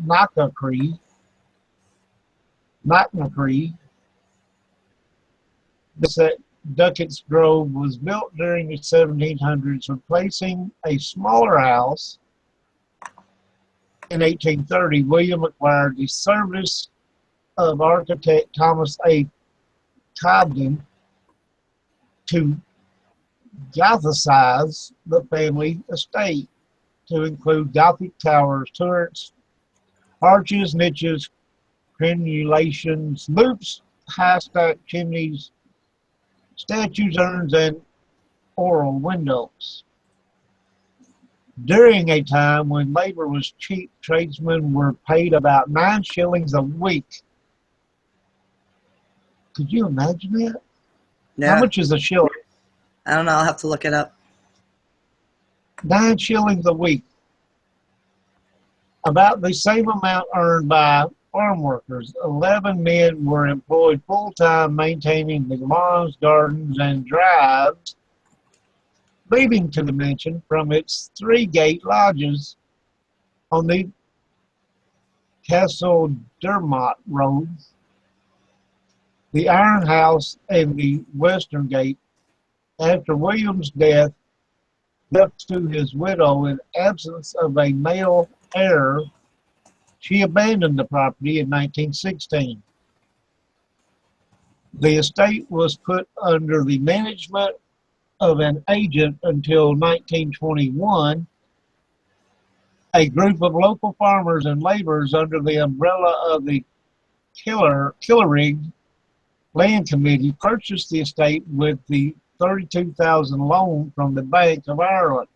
Knocknacree. The Duckett's Grove was built during the 1700s, replacing a smaller house. In 1830, William acquired the service of architect Thomas A. Cobden to Gothicize the family estate to include Gothic towers, turrets, arches, niches, crenulations, loops, high-stacked chimneys, statues, urns, and oral windows. During a time when labor was cheap, tradesmen were paid about 9 shillings a week. Could you imagine that? Yeah. How much is a shilling? I don't know. I'll have to look it up. 9 shillings a week. About the same amount earned by farm workers. 11 men were employed full-time maintaining the lawns, gardens, and drives leading to the mansion from its 3-gate lodges on the Castle Dermot Road, the Iron House, and the Western Gate. After William's death, left to his widow in absence of a male heir, she abandoned the property in 1916. The estate was put under the management of an agent until 1921. A group of local farmers and laborers under the umbrella of the Killarrig Land Committee purchased the estate with the $32,000 loan from the Bank of Ireland.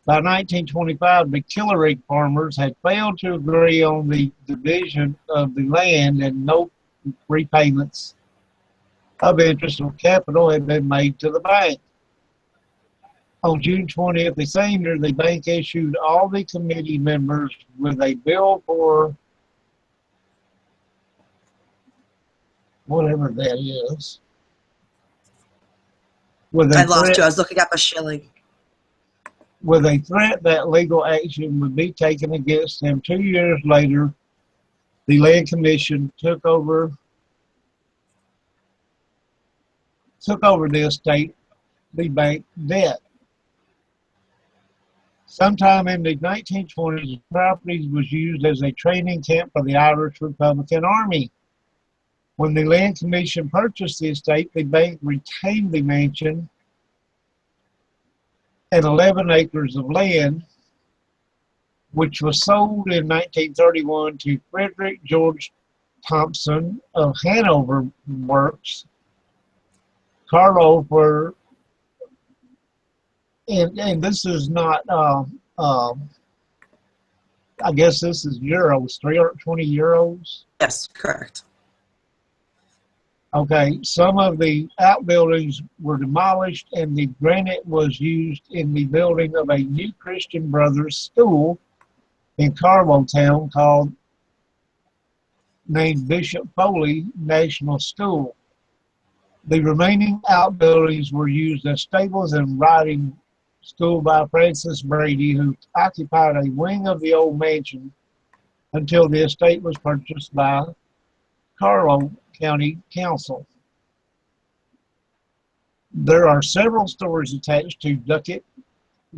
By 1925, the Killarrig farmers had failed to agree on the division of the land, and no repayments of interest or capital had been made to the bank. On June 20th, the same year, the bank issued all the committee members with a bill for whatever that is. I lost you. I was looking up a shilling. With a threat that legal action would be taken against him. 2 years later, The land commission took over the estate, the bank debt. Sometime in the 1920s, the property was used as a training camp for the Irish Republican Army. When the land commission purchased the estate, the bank retained the mansion and 11 acres of land, which was sold in 1931 to Frederick George Thompson of Hanover Works, Carlo for, and this is not, I guess this is euros, 320 euros. Yes, correct. Okay, some of the outbuildings were demolished and the granite was used in the building of a new Christian Brothers school in Carlo Town named Bishop Foley National School. The remaining outbuildings were used as stables and riding school by Francis Brady, who occupied a wing of the old mansion until the estate was purchased by Carlo County Council. There are several stories attached to Duckett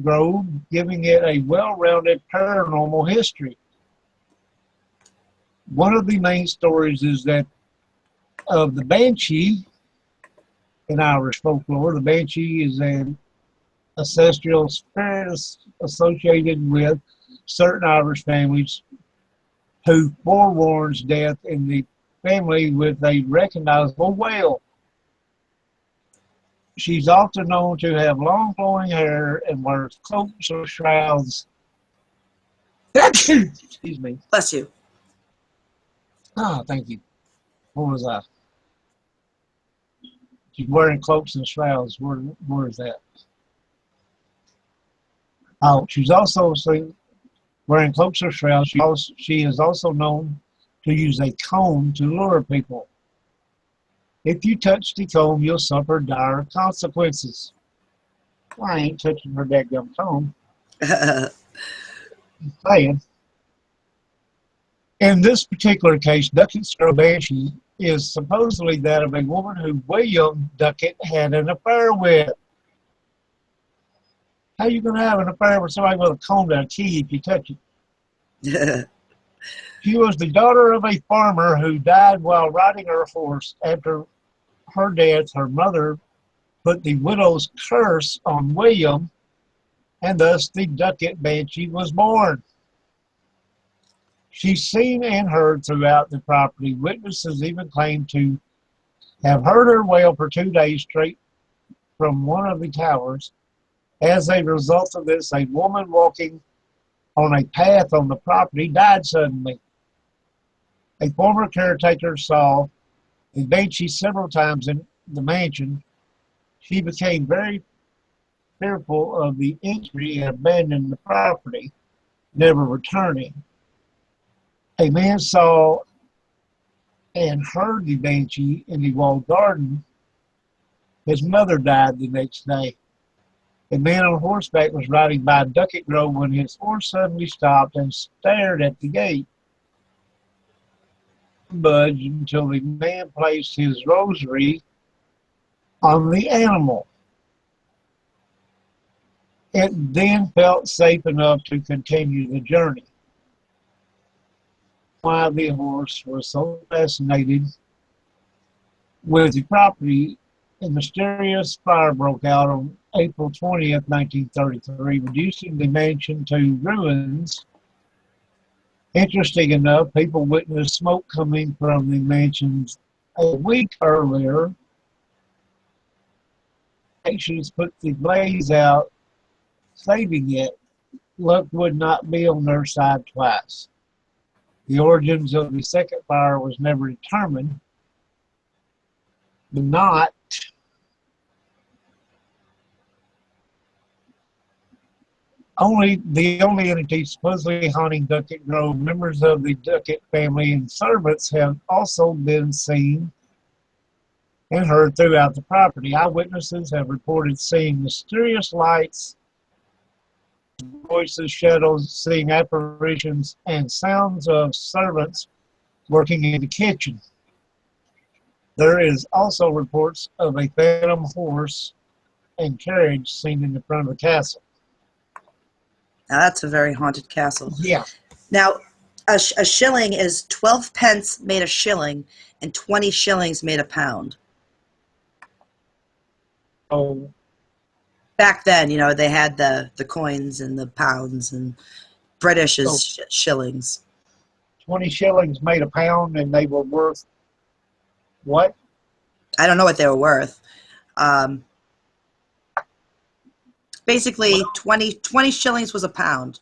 Grove, giving it a well-rounded paranormal history. One of the main stories is that of the Banshee in Irish folklore. The Banshee is an ancestral spirit associated with certain Irish families who forewarns death in the family with a recognizable wail. She's often known to have long flowing hair and wears cloaks or shrouds. Excuse me. Bless you. Thank you. What was I? She's wearing cloaks and shrouds. Where is that? Oh, she's also seen wearing cloaks or shrouds. She is also known to use a comb to lure people. If you touch the comb, you'll suffer dire consequences. Well, I ain't touching her dadgum comb. Saying. In this particular case, Duckett's Grove Banshee is supposedly that of a woman who William Duckett had an affair with. How are you going to have an affair with somebody with a comb and a key if you touch it? She was the daughter of a farmer who died while riding her horse. After her death, her mother put the widow's curse on William, and thus the Duckett Banshee was born. She's seen and heard throughout the property. Witnesses even claim to have heard her wail for 2 days straight from one of the towers. As a result of this, a woman walking on a path on the property died suddenly. A former caretaker saw the Banshee several times in the mansion. She became very fearful of the injury and abandoned the property, never returning. A man saw and heard the Banshee in the walled garden. His mother died the next day. A man on horseback was riding by Duckett Grove when his horse suddenly stopped and stared at the gate. Budge until the man placed his rosary on the animal. It then felt safe enough to continue the journey. Why the horse was so fascinated with the property, a mysterious fire broke out on April 20th, 1933, reducing the mansion to ruins. Interesting enough, people witnessed smoke coming from the mansions a week earlier. Actions put the blaze out, saving it. Luck would not be on their side twice. The origins of the second fire was never determined. The only entity supposedly haunting Duckett Grove, members of the Duckett family and servants have also been seen and heard throughout the property. Eyewitnesses have reported seeing mysterious lights, voices, shadows, seeing apparitions, and sounds of servants working in the kitchen. There is also reports of a phantom horse and carriage seen in the front of the castle. Now that's a very haunted castle. Yeah. Now, a shilling is 12 pence made a shilling and 20 shillings made a pound. Oh, Back then, you know, they had the coins and the pounds, and British is shillings. 20 shillings made a pound, and they were worth what? I don't know what they were worth. Basically, 20 shillings was a pound.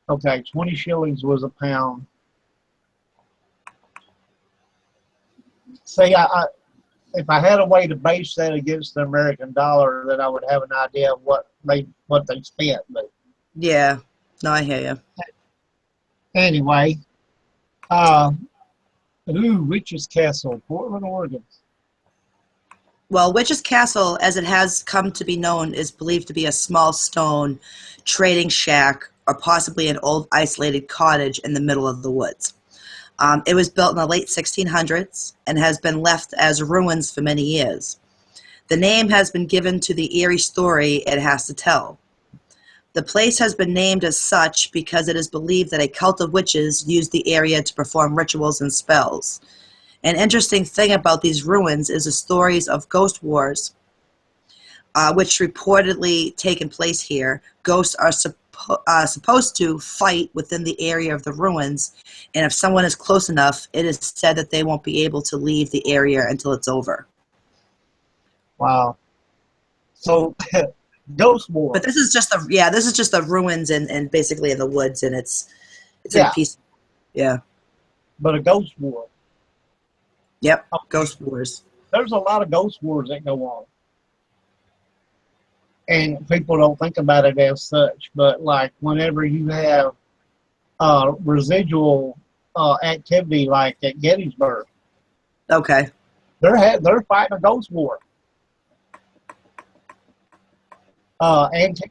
Okay, 20 shillings was a pound. See, if I had a way to base that against the American dollar, then I would have an idea of what they spent. But Yeah, no, I hear you. anyway, Witch's Castle, Portland, Oregon. Well, Witch's Castle, as it has come to be known, is believed to be a small stone trading shack or possibly an old isolated cottage in the middle of the woods. It was built in the late 1600s and has been left as ruins for many years. The name has been given to the eerie story it has to tell. The place has been named as such because it is believed that a cult of witches used the area to perform rituals and spells. An interesting thing about these ruins is the stories of ghost wars, which reportedly taken place here. Ghosts are supposed to fight within the area of the ruins, and if someone is close enough, it is said that they won't be able to leave the area until it's over. Wow. So, ghost war. But this is just the ruins and basically in the woods, and it's in a piece. Yeah. But a ghost war. Yep. Ghost wars. There's a lot of ghost wars that go on. And people don't think about it as such, but like whenever you have residual activity like at Gettysburg, okay, they're fighting a ghost war. Antietam,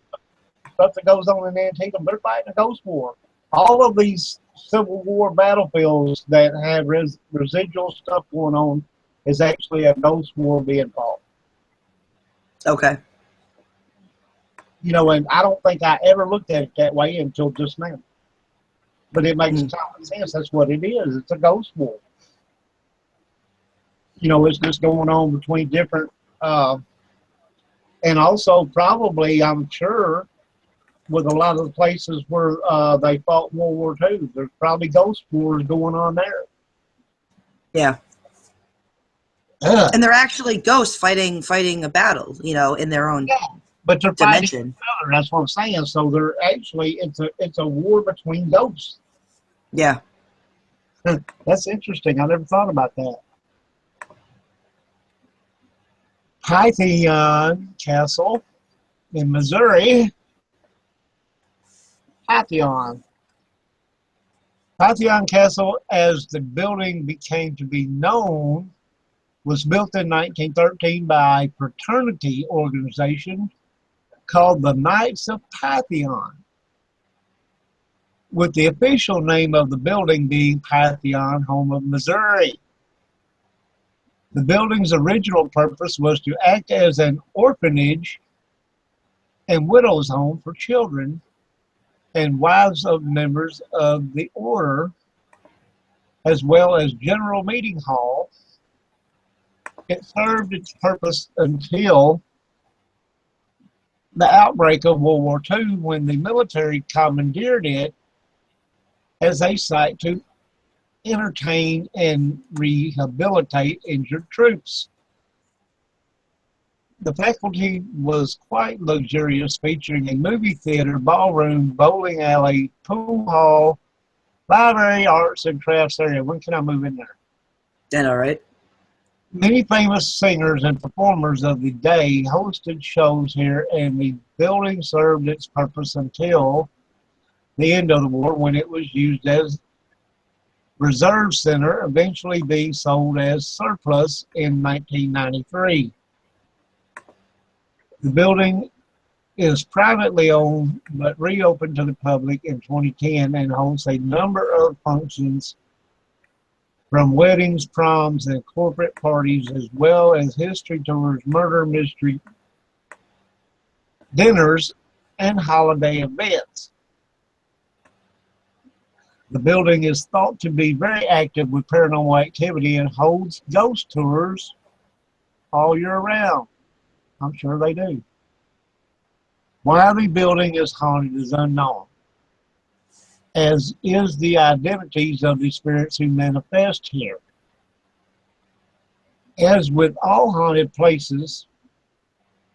stuff that goes on in Antietam, they're fighting a ghost war. All of these Civil War battlefields that have residual stuff going on is actually a ghost war being fought. Okay. You know, and I don't think I ever looked at it that way until just now. But it makes common sense. That's what it is. It's a ghost war. You know, it's just going on between different, and also probably, I'm sure, with a lot of the places where they fought World War II, there's probably ghost wars going on there. Yeah. And they're actually ghosts fighting a battle, you know, in their own but they're dimension. Fighting each other. That's what I'm saying. So they're actually it's a war between ghosts. Yeah. That's interesting. I never thought about that. Pythian Castle in Missouri. Pythian Castle, as the building became to be known, was built in 1913 by a fraternity organization called the Knights of Pythian, with the official name of the building being Pythian Home of Missouri. The building's original purpose was to act as an orphanage and widow's home for children and wives of members of the order, as well as general meeting hall. It served its purpose until the outbreak of World War II, when the military commandeered it as a site to entertain and rehabilitate injured troops. The faculty was quite luxurious, featuring a movie theater, ballroom, bowling alley, pool hall, library, arts and crafts area. When can I move in there? Then all right. Many famous singers and performers of the day hosted shows here, and the building served its purpose until the end of the war, when it was used as reserve center, eventually being sold as surplus in 1993. The building is privately owned but reopened to the public in 2010 and holds a number of functions from weddings, proms, and corporate parties, as well as history tours, murder mystery dinners, and holiday events. The building is thought to be very active with paranormal activity and holds ghost tours all year round. I'm sure they do. Why the building is haunted is unknown, as is the identities of the spirits who manifest here. As with all haunted places,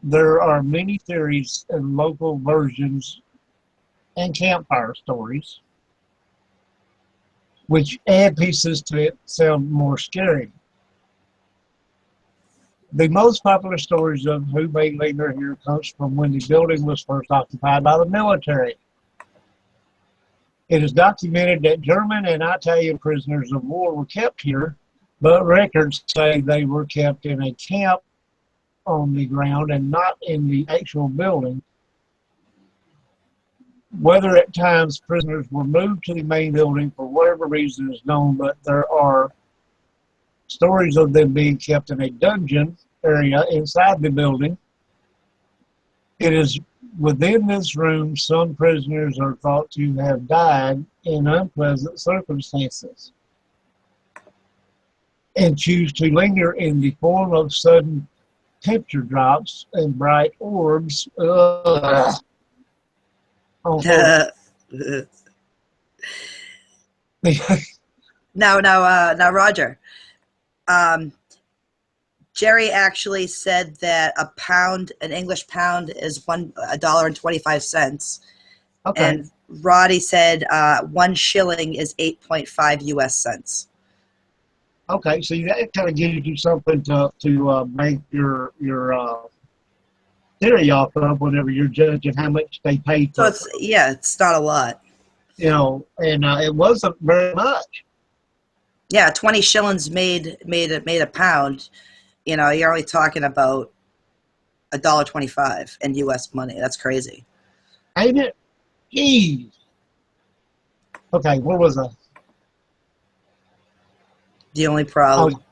there are many theories and local versions and campfire stories, which add pieces to it, sound more scary. The most popular stories of who may linger here comes from when the building was first occupied by the military. It is documented that German and Italian prisoners of war were kept here, but records say they were kept in a camp on the ground and not in the actual building. Whether at times prisoners were moved to the main building for whatever reason is known, but there are stories of them being kept in a dungeon area inside the building. It is within this room some prisoners are thought to have died in unpleasant circumstances and choose to linger in the form of sudden temperature drops and bright orbs. Now, Roger. Jerry actually said that an English pound is $1.25. Okay. And Roddy said 1 shilling is 8.5 US cents. Okay, so that kind of gives you something to make your theory off of whenever you're judging how much they paid. So it's not a lot. And it wasn't very much. Yeah, 20 shillings made a pound. You're only talking about $1.25 in US money. That's crazy. Ain't it? Jeez. Okay, where was I? The only problem.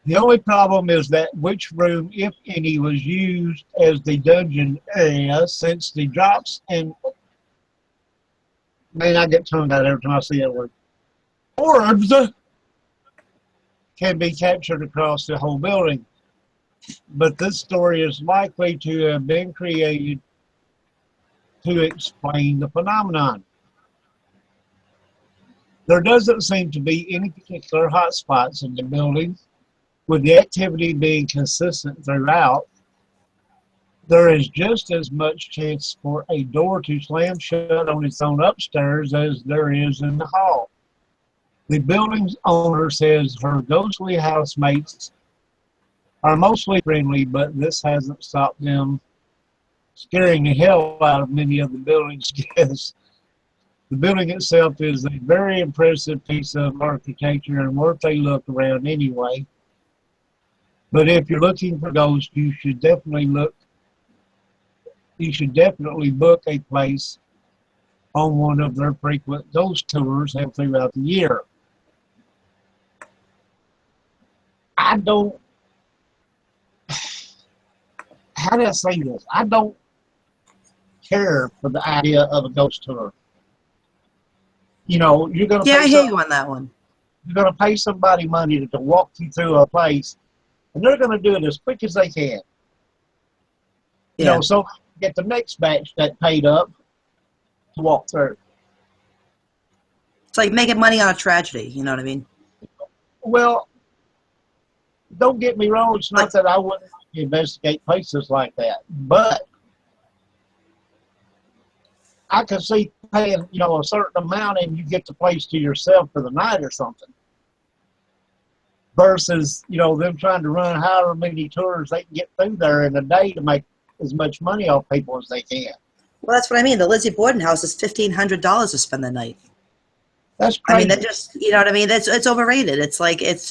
The only problem is that which room, if any, was used as the dungeon area, since the drops and man, I get tongue out every time I see that word. Orbs can be captured across the whole building. But this story is likely to have been created to explain the phenomenon. There doesn't seem to be any particular hot spots in the building, with the activity being consistent throughout. There is just as much chance for a door to slam shut on its own upstairs as there is in the hall. The building's owner says her ghostly housemates are mostly friendly, but this hasn't stopped them scaring the hell out of many of the building's guests. The building itself is a very impressive piece of architecture and worth a look around anyway. But if you're looking for ghosts, you should definitely book a place on one of their frequent ghost tours throughout the year. How do I say this? I don't care for the idea of a ghost tour. You're going to I hear you on that one. You're going to pay somebody money to walk you through a place, and they're going to do it as quick as they can. So get the next batch that paid up to walk through. It's like making money on a tragedy. You know what I mean? Well, don't get me wrong. It's not that I wouldn't investigate places like that, but I can see paying, a certain amount and you get the place to yourself for the night or something. Versus, them trying to run however many tours they can get through there in a day to make as much money off people as they can. Well, that's what I mean. The Lizzie Borden house is $1,500 to spend the night. That's crazy. I mean, that just, you know what I mean? It's overrated. It's like, it's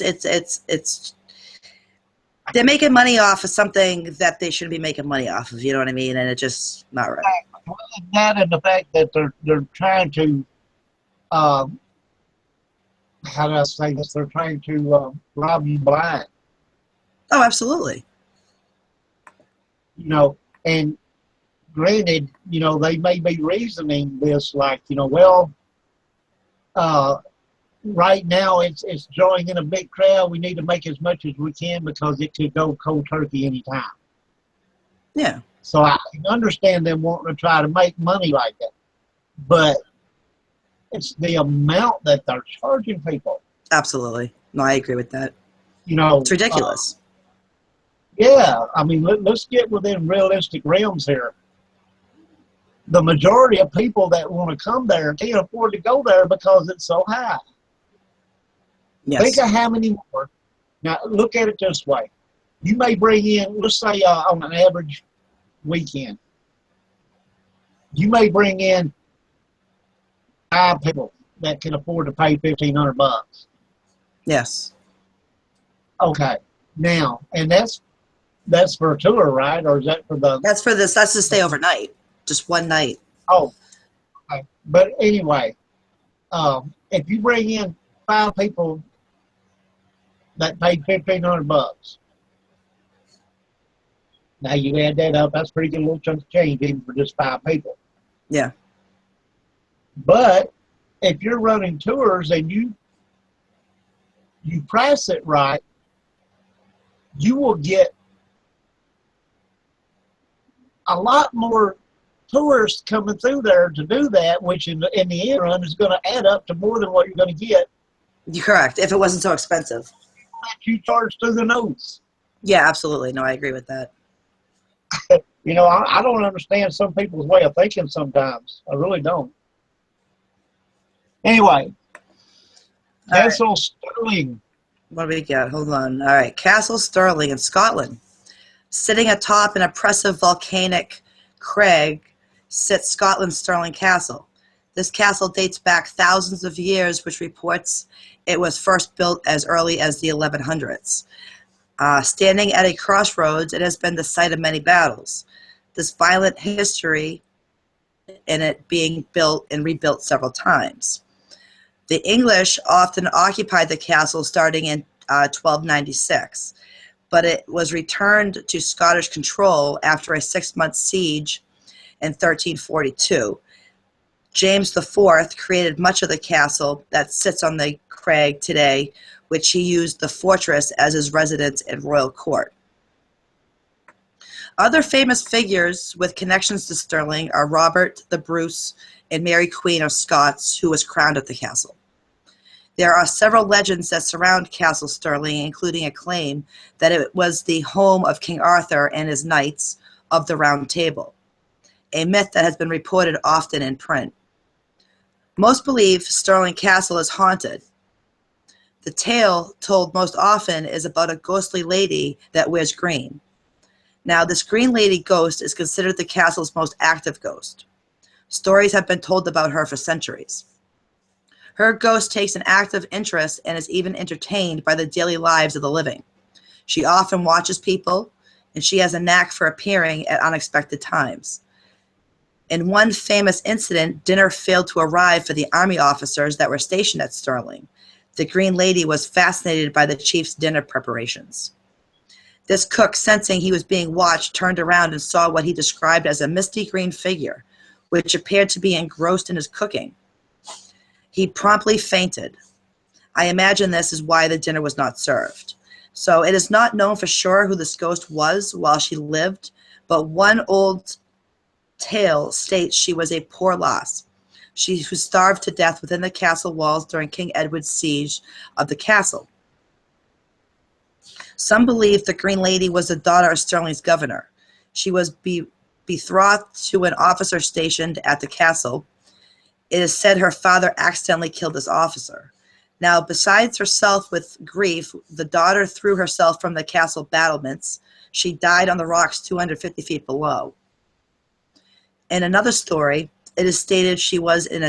They're making money off of something that they shouldn't be making money off of. You know what I mean? And it's just not right. That and the fact that they're trying to, um, how do I say this? They're trying to rob you blind. Oh, absolutely. You know, and granted, you know, they may be reasoning this like, you know, well, uh, right now it's drawing in a big crowd. We need to make as much as we can because it could go cold turkey anytime. Yeah. So I can understand them wanting to try to make money like that, but it's the amount that they're charging people. Absolutely. No, I agree with that. You know, It's ridiculous. Yeah, I mean, let's get within realistic realms here. The majority of people that want to come there can't afford to go there because it's so high. Yes. Think of how many more. Now, look at it this way. You may bring in, let's say on an average weekend, you may bring in 5 people that can afford to pay $1,500. Yes. Okay, now, and that's for a tour, right? Or is that for the? That's for this. That's to stay overnight. Just one night. Oh, okay. But anyway, if you bring in 5 people that paid $1,500, now you add that up, that's a pretty good little chunk of change even for just 5 people. Yeah. But if you're running tours and you price it right, you will get a lot more tourists coming through there to do that, which in the end run is going to add up to more than what you're going to get. You're correct. If it wasn't so expensive. You charge through the nose. Yeah, absolutely. No, I agree with that. You know, I don't understand some people's way of thinking sometimes. I really don't. Anyway, Castle Stirling. What do we got? Hold on. All right. Castle Stirling in Scotland. Sitting atop an oppressive volcanic crag sits Scotland's Stirling Castle. This castle dates back thousands of years, which reports it was first built as early as the 1100s. Standing at a crossroads, it has been the site of many battles. This violent history in it being built and rebuilt several times. The English often occupied the castle starting in 1296, but it was returned to Scottish control after a 6-month siege in 1342. James IV created much of the castle that sits on the crag today, which he used the fortress as his residence and royal court. Other famous figures with connections to Stirling are Robert the Bruce and Mary Queen of Scots, who was crowned at the castle. There are several legends that surround Castle Stirling, including a claim that it was the home of King Arthur and his knights of the Round Table, a myth that has been reported often in print. Most believe Stirling Castle is haunted. The tale told most often is about a ghostly lady that wears green. Now, this green lady ghost is considered the castle's most active ghost. Stories have been told about her for centuries. Her ghost takes an active interest and is even entertained by the daily lives of the living. She often watches people, and she has a knack for appearing at unexpected times. In one famous incident, dinner failed to arrive for the army officers that were stationed at Stirling. The Green Lady was fascinated by the chief's dinner preparations. This cook, sensing he was being watched, turned around and saw what he described as a misty green figure, which appeared to be engrossed in his cooking. He promptly fainted. I imagine this is why the dinner was not served. So it is not known for sure who this ghost was while she lived, but one old tale states she was a poor lass. She was starved to death within the castle walls during King Edward's siege of the castle. Some believe the Green Lady was the daughter of Stirling's governor. She was betrothed to an officer stationed at the castle. It is said her father accidentally killed this officer. Now, besides herself with grief, the daughter threw herself from the castle battlements. She died on the rocks 250 feet below. In another story, it is stated she was an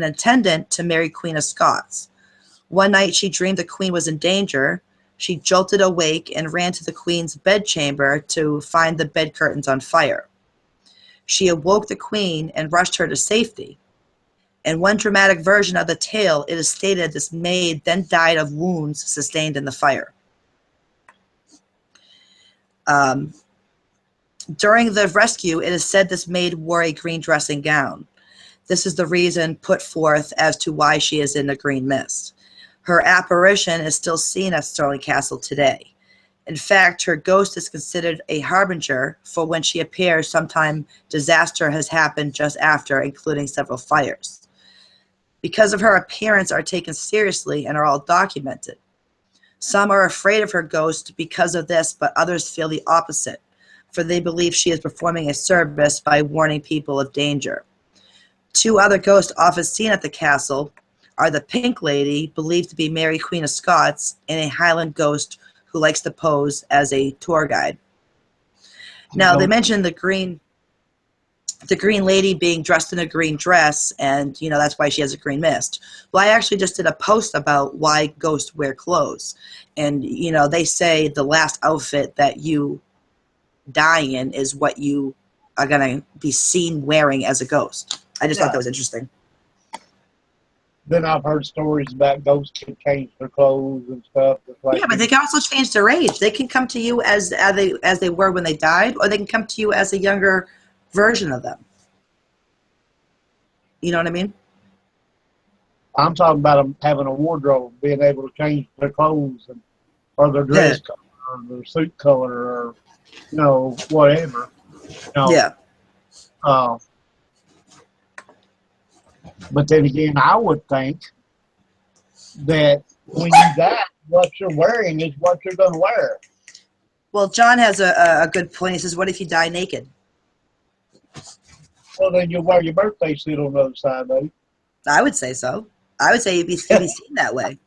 attendant to Mary Queen of Scots. One night she dreamed the queen was in danger. She jolted awake and ran to the queen's bedchamber to find the bed curtains on fire. She awoke the queen and rushed her to safety. In one dramatic version of the tale, it is stated this maid then died of wounds sustained in the fire. During the rescue, it is said this maid wore a green dressing gown. This is the reason put forth as to why she is in the green mist. Her apparition is still seen at Stirling Castle today. In fact, her ghost is considered a harbinger for when she appears sometime disaster has happened just after, including several fires. Because of her appearance are taken seriously and are all documented. Some are afraid of her ghost because of this, but others feel the opposite, for they believe she is performing a service by warning people of danger. Two other ghosts often seen at the castle are the Pink Lady, believed to be Mary Queen of Scots, and a Highland ghost who likes to pose as a tour guide. Now, they mentioned the green lady being dressed in a green dress, and, you know, that's why she has a green mist. Well, I actually just did a post about why ghosts wear clothes. And, you know, they say the last outfit that you die in is what you are going to be seen wearing as a ghost. I just thought that was interesting. Then I've heard stories about ghosts can change their clothes and stuff. Like yeah, but they can also change their age. They can come to you as they were when they died, or they can come to you as a younger version of them. You know what I mean? I'm talking about them having a wardrobe, being able to change their clothes or their dress color or their suit color or, you know, whatever. You know, yeah. But then again, I would think that when you die, what you're wearing is what you're going to wear. Well, John has a good point. He says, what if you die naked? Well, then you'll wear your birthday suit on the other side, though. I would say so. I would say you'd be seen that way.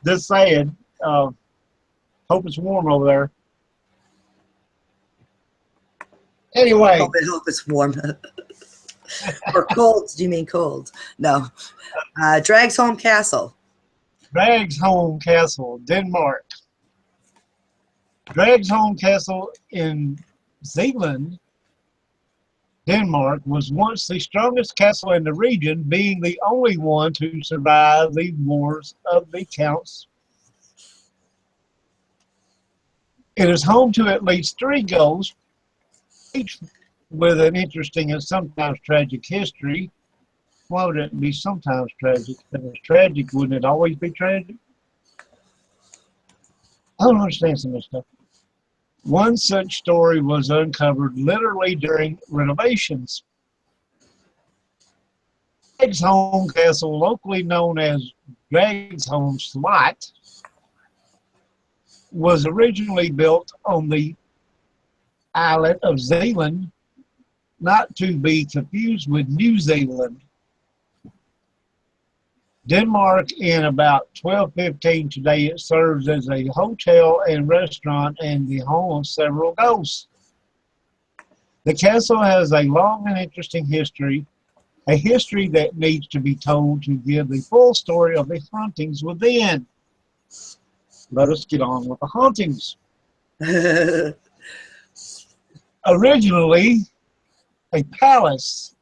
Just saying. Hope it's warm over there. Anyway. Hope it's warm. Or cold. Do you mean cold? No. Dragsholm Castle. Dragsholm Castle, Denmark. Dragsholm Castle in Zealand, Denmark, was once the strongest castle in the region, being the only one to survive the wars of the counts. It is home to at least 3 ghosts, each with an interesting and sometimes tragic history. Why would it be sometimes tragic? If it's tragic, wouldn't it always be tragic? I don't understand some of this stuff. One such story was uncovered literally during renovations. Dragsholm Castle, locally known as Dragsholm Slot, was originally built on the islet of Zealand, not to be confused with New Zealand. Denmark, in about 1215 today, it serves as a hotel and restaurant and the home of several ghosts. The castle has a long and interesting history, a history that needs to be told to give the full story of the hauntings within. Let us get on with the hauntings. Originally a palace,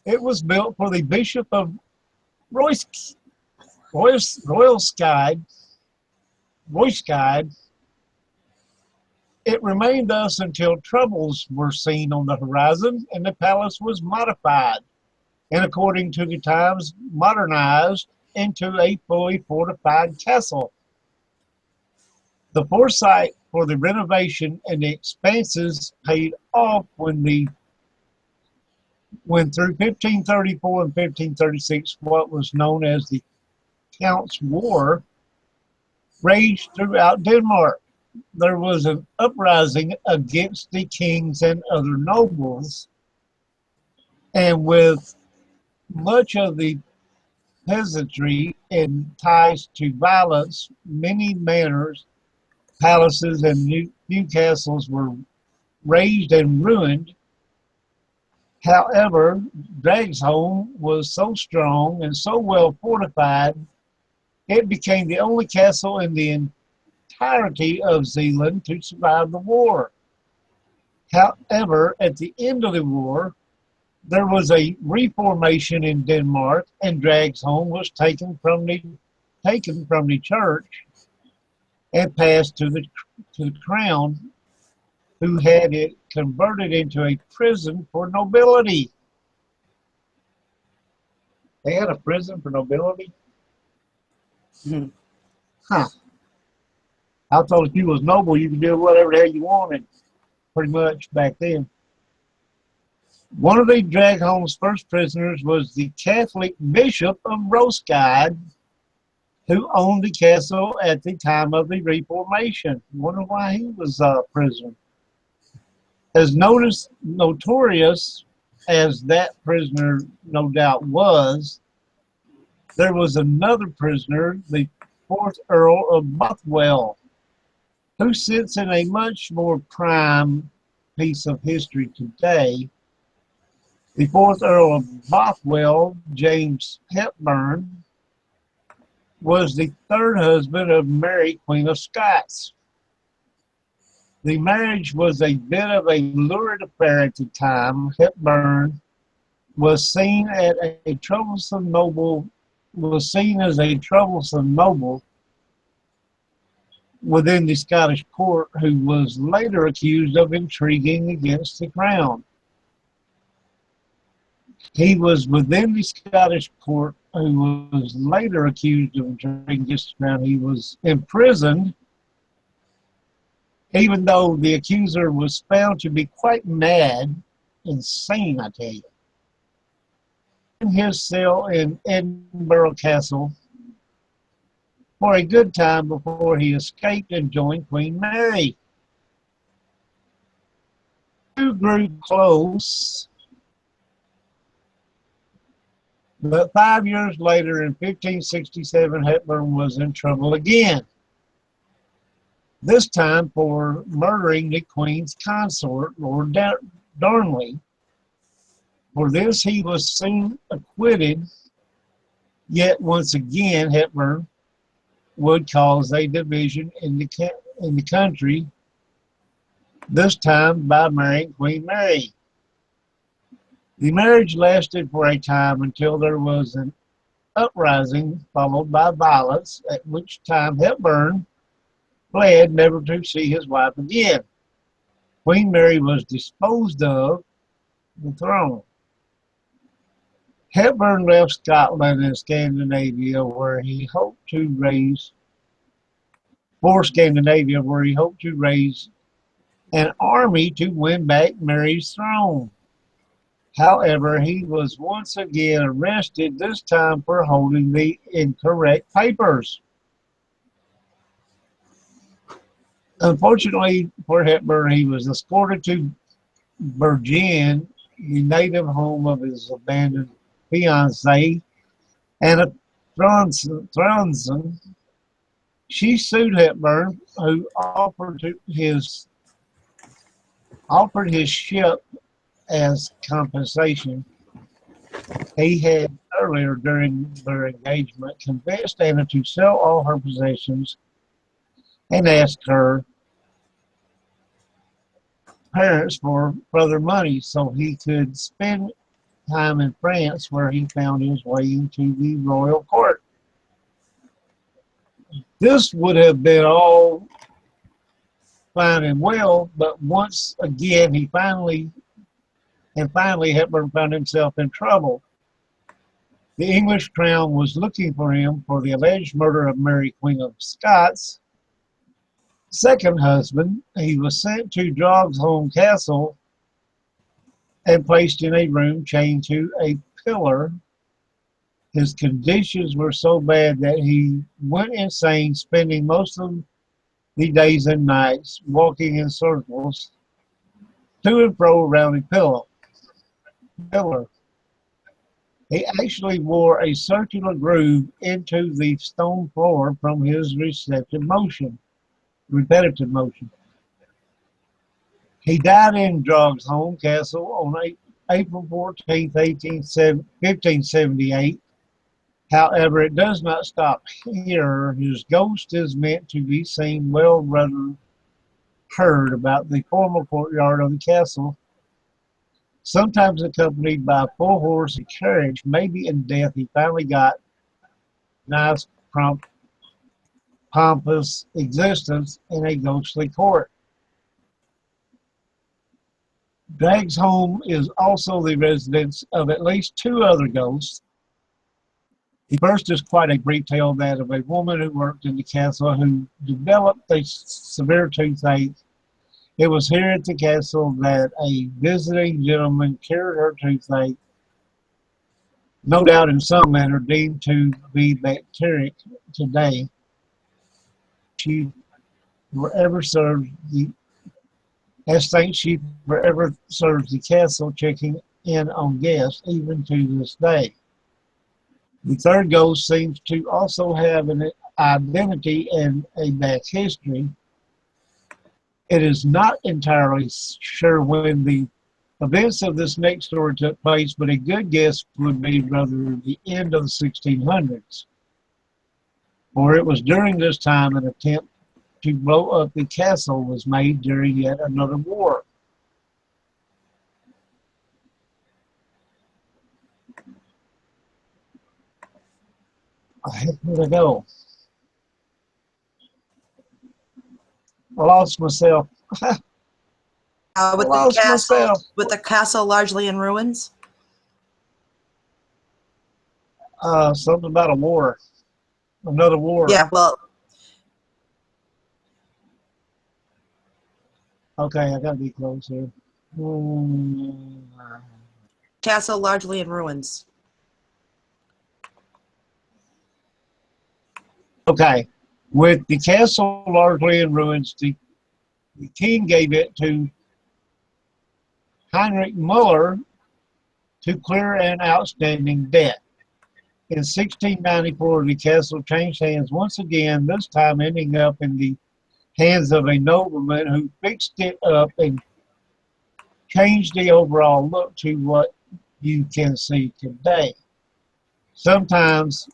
it was built for the Bishop of Royalskide. It remained thus until troubles were seen on the horizon and the palace was modified and, according to the times, modernized into a fully fortified castle. The foresight for the renovation and the expenses paid off when through 1534 and 1536, what was known as the Count's War raged throughout Denmark. There was an uprising against the kings and other nobles, and with much of the peasantry and ties to violence, many manors, palaces, and new castles were razed and ruined. However, Dragsholm was so strong and so well fortified, it became the only castle in the entirety of Zealand to survive the war. However, at the end of the war, there was a reformation in Denmark, and Dragsholm was taken from the church and passed to the crown, who had it converted into a prison for nobility. They had a prison for nobility? Mhm. Huh. I thought if you was noble, you could do whatever the hell you wanted, pretty much back then. One of the Dragsholm's first prisoners was the Catholic Bishop of Roskilde, who owned the castle at the time of the Reformation. Wonder why he was a prisoner. As notorious as that prisoner no doubt was, there was another prisoner, the 4th Earl of Bothwell, who sits in a much more prime piece of history today. The 4th Earl of Bothwell, James Hepburn, was the third husband of Mary, Queen of Scots. The marriage was a bit of a lurid affair at the time. Hepburn was seen as a troublesome noble within the Scottish court, who was later accused of intriguing against the crown. He was within the Scottish court, who was later accused of intriguing against the crown. He was imprisoned, even though the accuser was found to be quite mad, insane, I tell you. In his cell in Edinburgh Castle for a good time before he escaped and joined Queen Mary. The two grew close, but 5 years later, in 1567, Hepburn was in trouble again. This time for murdering the Queen's consort, Lord Darnley. For this he was soon acquitted, yet once again Hepburn would cause a division in the country, this time by marrying Queen Mary. The marriage lasted for a time until there was an uprising followed by violence, at which time Hepburn fled, never to see his wife again. Queen Mary was disposed of the throne. Hepburn left Scotland and Scandinavia, where he hoped to raise an army to win back Mary's throne. However, he was once again arrested, this time for holding the incorrect papers. Unfortunately for Hepburn, he was escorted to Bergen, the native home of his abandoned fiancée, Anna Thronson. She sued Hepburn, who offered his ship as compensation. He had earlier during their engagement convinced Anna to sell all her possessions and asked her parents for further money so he could spend time in France, where he found his way into the royal court. This would have been all fine and well, but once again finally Hepburn found himself in trouble. The English crown was looking for him for the alleged murder of Mary, Queen of Scots' second husband. He was sent to Dragsholm Castle and placed in a room chained to a pillar. His conditions were so bad that he went insane, spending most of the days and nights walking in circles to and fro around the pillar. He actually wore a circular groove into the stone floor from his repetitive motion. He died in Dragsholm Castle on April 14, 1578. However, it does not stop here. His ghost is meant to be seen well rather heard about the formal courtyard of the castle, sometimes accompanied by a full-horse carriage. Maybe in death he finally got nice, pompous existence in a ghostly court. Dagg's home is also the residence of at least two other ghosts. The first is quite a brief tale, that of a woman who worked in the castle who developed a severe toothache. It was here at the castle that a visiting gentleman cured her toothache, no doubt in some manner deemed to be bacteric. Today, she forever serves the she forever serves the castle, checking in on guests even to this day. The third ghost seems to also have an identity and a back history. It is not entirely sure when the events of this next story took place, but a good guess would be rather the end of the 1600s. For it was during this time an attempt to blow up the castle was made during yet another war. Where'd I go? I lost myself. I lost myself. With the castle largely in ruins? Something about a war. Another war. Yeah, well. Okay, I gotta be close here. Castle largely in ruins. Okay, with the castle largely in ruins, the king gave it to Heinrich Muller to clear an outstanding debt. In 1694, the castle changed hands once again, this time ending up in the hands of a nobleman who fixed it up and changed the overall look to what you can see today. Sometimes,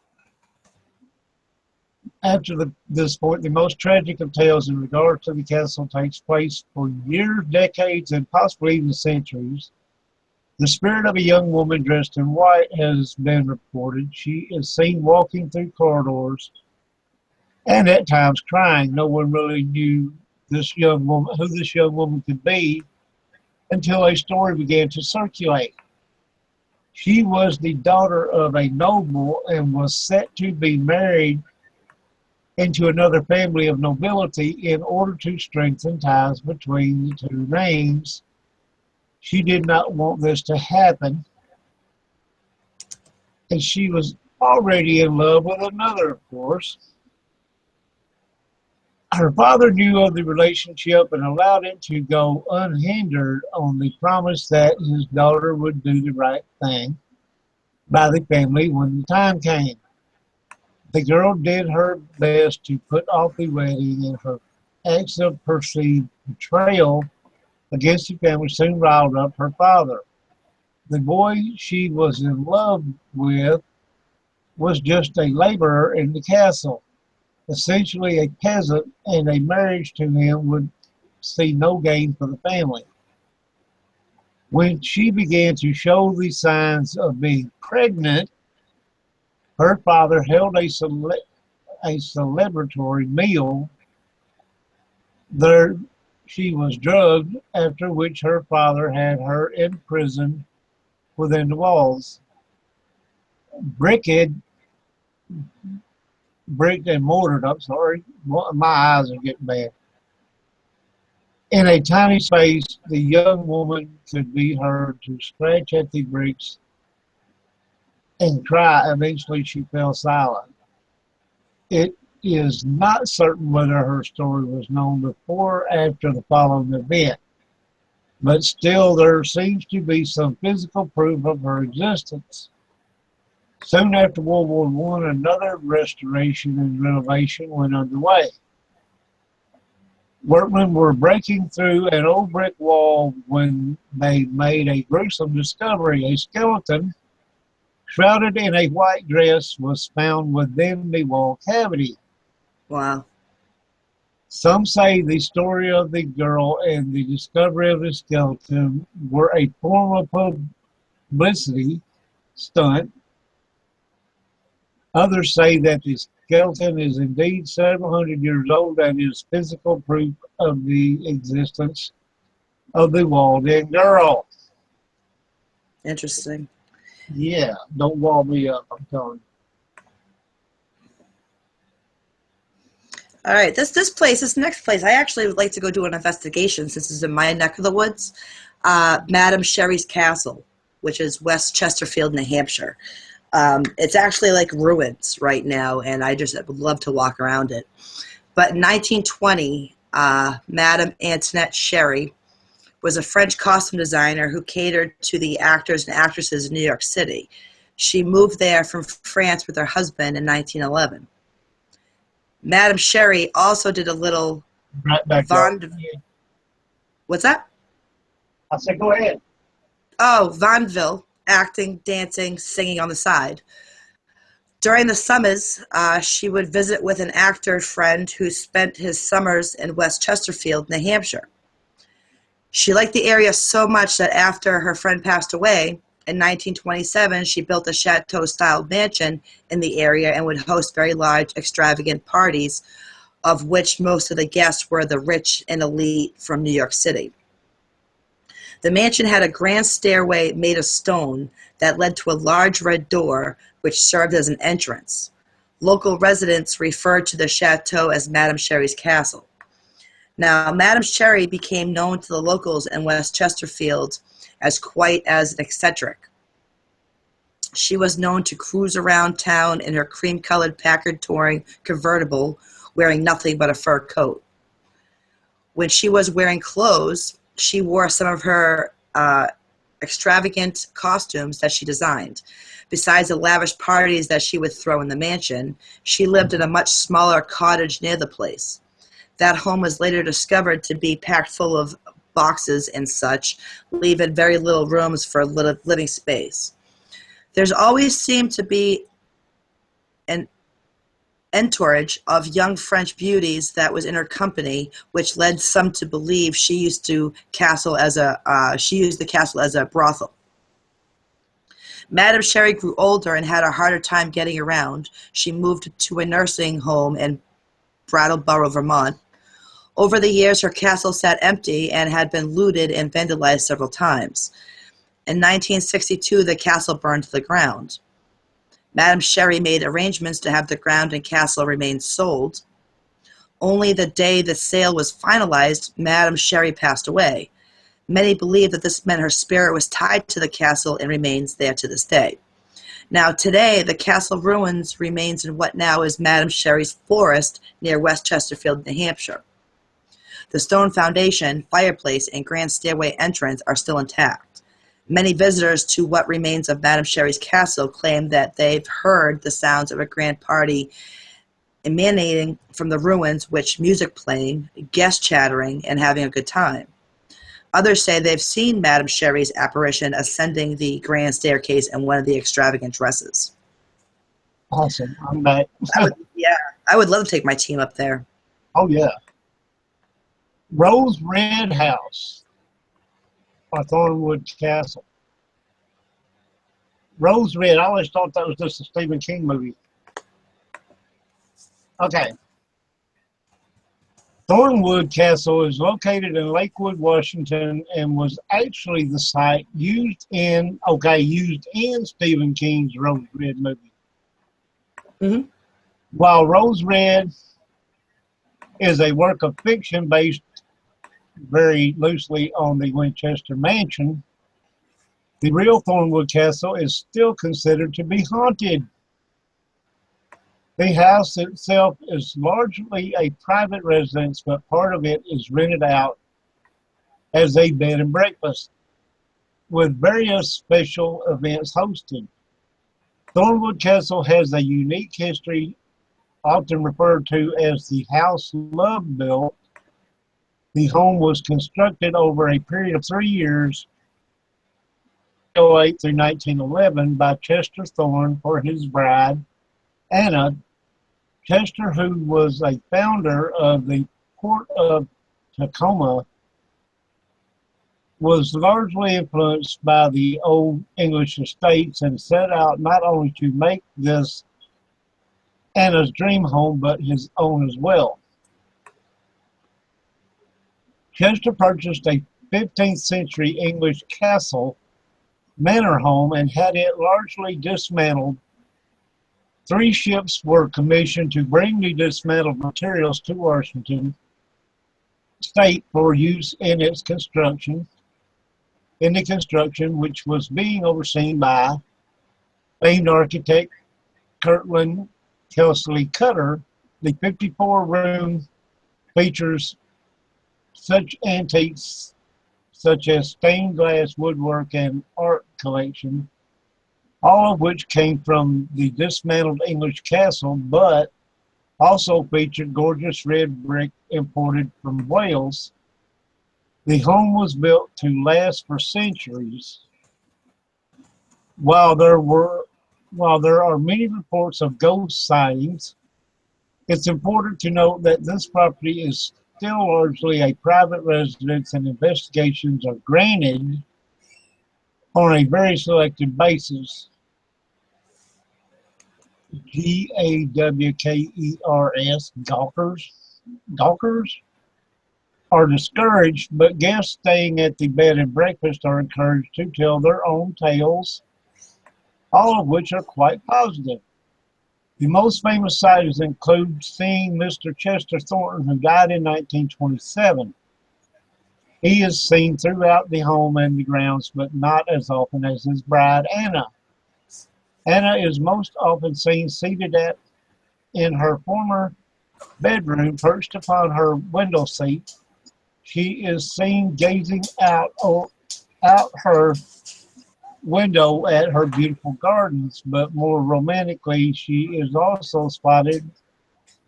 after this point, the most tragic of tales in regard to the castle takes place for years, decades, and possibly even centuries. The spirit of a young woman dressed in white has been reported. She is seen walking through corridors and at times crying. No one really knew who this young woman could be until a story began to circulate. She was the daughter of a noble and was set to be married into another family of nobility in order to strengthen ties between the two names. She did not want this to happen, and she was already in love with another, of course. Her father knew of the relationship and allowed it to go unhindered on the promise that his daughter would do the right thing by the family when the time came. The girl did her best to put off the wedding, and her acts of perceived betrayal against the family soon riled up her father. The boy she was in love with was just a laborer in the castle, essentially a peasant, and a marriage to him would see no gain for the family. When she began to show the signs of being pregnant, her father held a celebratory meal. There she was drugged, after which her father had her imprisoned within the walls. Bricked and mortared, I'm sorry, my eyes are getting bad. In a tiny space, the young woman could be heard to scratch at the bricks and cry. Eventually she fell silent. It is not certain whether her story was known before or after the following event, but still there seems to be some physical proof of her existence. Soon after World War I, another restoration and renovation went underway. Workmen were breaking through an old brick wall when they made a gruesome discovery. A skeleton shrouded in a white dress, was found within the wall cavity. Wow. Some say the story of the girl and the discovery of the skeleton were a form of publicity stunt. Others say that the skeleton is indeed several hundred years old and is physical proof of the existence of the walled-in girl. Interesting. Yeah, don't wall me up, I'm telling All right, this next place, I actually would like to go do an investigation since it's in my neck of the woods. Madam Sherry's Castle, which is West Chesterfield, New Hampshire. It's actually like ruins right now, and I just would love to walk around it. But in 1920, Madame Antoinette Sherry was a French costume designer who catered to the actors and actresses in New York City. She moved there from France with her husband in 1911. Madame Sherry also did a little you. Right back up. What's that? I said, go ahead. Oh, vaudeville, acting, dancing, singing on the side. During the summers, she would visit with an actor friend who spent his summers in West Chesterfield, New Hampshire. She liked the area so much that after her friend passed away, in 1927, she built a chateau-style mansion in the area and would host very large, extravagant parties, of which most of the guests were the rich and elite from New York City. The mansion had a grand stairway made of stone that led to a large red door, which served as an entrance. Local residents referred to the chateau as Madame Sherry's Castle. Now, Madame Sherry became known to the locals in West Chesterfield as quite as an eccentric. She was known to cruise around town in her cream-colored Packard touring convertible, wearing nothing but a fur coat. When she was wearing clothes, she wore some of her extravagant costumes that she designed. Besides the lavish parties that she would throw in the mansion, she lived in a much smaller cottage near the place. That home was later discovered to be packed full of boxes and such, leaving very little rooms for living space. There's always seemed to be an entourage of young French beauties that was in her company, which led some to believe she used the castle as a brothel. Madame Sherry grew older and had a harder time getting around. She moved to a nursing home in Brattleboro, Vermont. Over the years, her castle sat empty and had been looted and vandalized several times. In 1962, the castle burned to the ground. Madame Sherry made arrangements to have the ground and castle remain sold. Only the day the sale was finalized, Madame Sherry passed away. Many believe that this meant her spirit was tied to the castle and remains there to this day. Now, today, the castle ruins remains in what now is Madame Sherry's Forest near West Chesterfield, New Hampshire. The stone foundation, fireplace, and grand stairway entrance are still intact. Many visitors to what remains of Madame Sherry's castle claim that they've heard the sounds of a grand party emanating from the ruins, with music playing, guests chattering, and having a good time. Others say they've seen Madame Sherry's apparition ascending the grand staircase in one of the extravagant dresses. Awesome. I'm back. I would love to take my team up there. Oh, yeah. Rose Red House, or Thornwood Castle. Rose Red, I always thought that was just a Stephen King movie. Okay. Thornwood Castle is located in Lakewood, Washington, and was actually the site used in Stephen King's Rose Red movie. Mm-hmm. While Rose Red is a work of fiction based very loosely on the Winchester Mansion, the real Thornwood Castle is still considered to be haunted. The house itself is largely a private residence, but part of it is rented out as a bed and breakfast, with various special events hosted. Thornwood Castle has a unique history, often referred to as the House Love Built. The home was constructed over a period of 3 years 1808 through 1911 by Chester Thorne for his bride, Anna. Chester, who was a founder of the Port of Tacoma, was largely influenced by the old English estates and set out not only to make this Anna's dream home, but his own as well. Chester purchased a 15th century English castle manor home and had it largely dismantled. 3 ships were commissioned to bring the dismantled materials to Washington State for use in its construction. Which was being overseen by famed architect Kirtland Kelsey Cutter. The 54-room features such antiques such as stained glass woodwork and art collection, all of which came from the dismantled English castle, but also featured gorgeous red brick imported from Wales. The home was built to last for centuries. While there are many reports of ghost sightings, it's important to note that this property is still largely a private residence and investigations are granted on a very selective basis. GAWKERS, gawkers are discouraged, but guests staying at the bed and breakfast are encouraged to tell their own tales, all of which are quite positive. The most famous sightings include seeing Mr. Chester Thornton, who died in 1927. He is seen throughout the home and the grounds, but not as often as his bride, Anna. Anna is most often seen seated in her former bedroom, perched upon her window seat. She is seen gazing out her window at her beautiful gardens, but more romantically, she is also spotted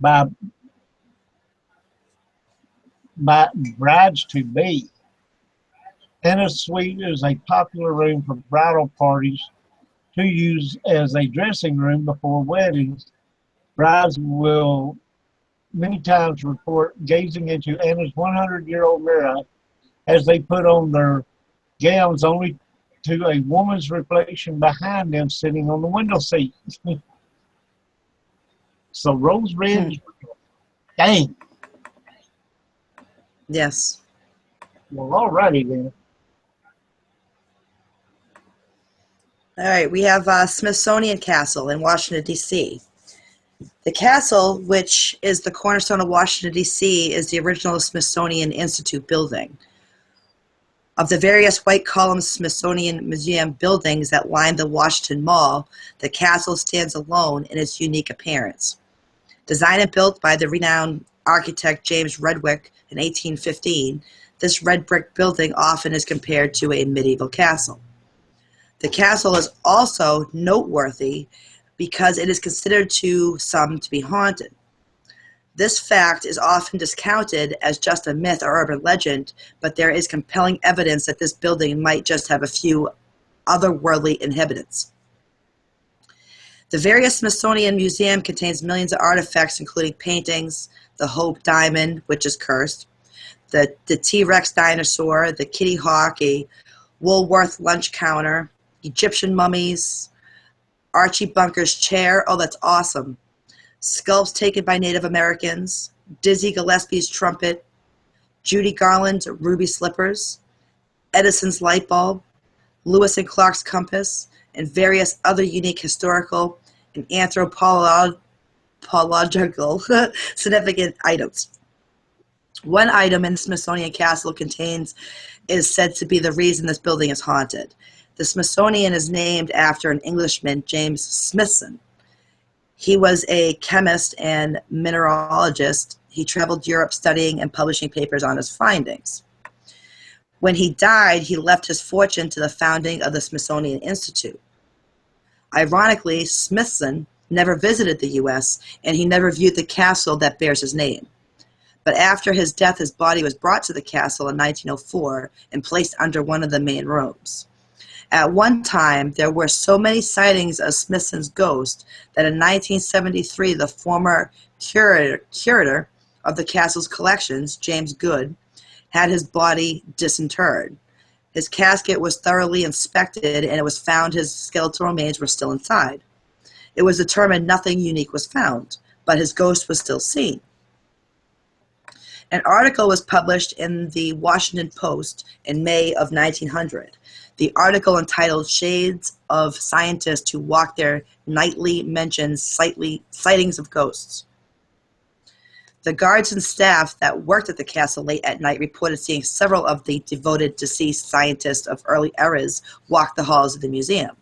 by brides-to-be. Anna's suite is a popular room for bridal parties to use as a dressing room before weddings. Brides will many times report gazing into Anna's 100-year-old mirror as they put on their gowns, only to a woman's reflection behind them sitting on the window seat. So rose red, dang. Yes. Well, alrighty then. All right, we have Smithsonian Castle in Washington, D.C. The castle, which is the cornerstone of Washington, D.C., is the original Smithsonian Institute building. Of the various white-column Smithsonian Museum buildings that line the Washington Mall, the castle stands alone in its unique appearance. Designed and built by the renowned architect James Redwick in 1815, this red brick building often is compared to a medieval castle. The castle is also noteworthy because it is considered to some to be haunted. This fact is often discounted as just a myth or urban legend, but there is compelling evidence that this building might just have a few otherworldly inhabitants. The various Smithsonian Museum contains millions of artifacts, including paintings, the Hope Diamond, which is cursed, the T-Rex dinosaur, the Kitty Hawk, a Woolworth lunch counter, Egyptian mummies, Archie Bunker's chair, oh that's awesome, sculpts taken by Native Americans, Dizzy Gillespie's trumpet, Judy Garland's ruby slippers, Edison's light bulb, Lewis and Clark's compass, and various other unique historical and anthropological significant items. One item in the Smithsonian Castle is said to be the reason this building is haunted. The Smithsonian is named after an Englishman, James Smithson. He was a chemist and mineralogist. He traveled Europe studying and publishing papers on his findings. When he died, he left his fortune to the founding of the Smithsonian Institute. Ironically, Smithson never visited the U.S., and he never viewed the castle that bears his name. But after his death, his body was brought to the castle in 1904 and placed under one of the main rooms. At one time, there were so many sightings of Smithson's ghost that in 1973, the former curator of the castle's collections, James Good, had his body disinterred. His casket was thoroughly inspected, and it was found his skeletal remains were still inside. It was determined nothing unique was found, but his ghost was still seen. An article was published in the Washington Post in May of 1900. The article, entitled "Shades of Scientists Who Walk There Nightly," mentions sightings of ghosts. The guards and staff that worked at the castle late at night reported seeing several of the devoted deceased scientists of early eras walk the halls of the museum.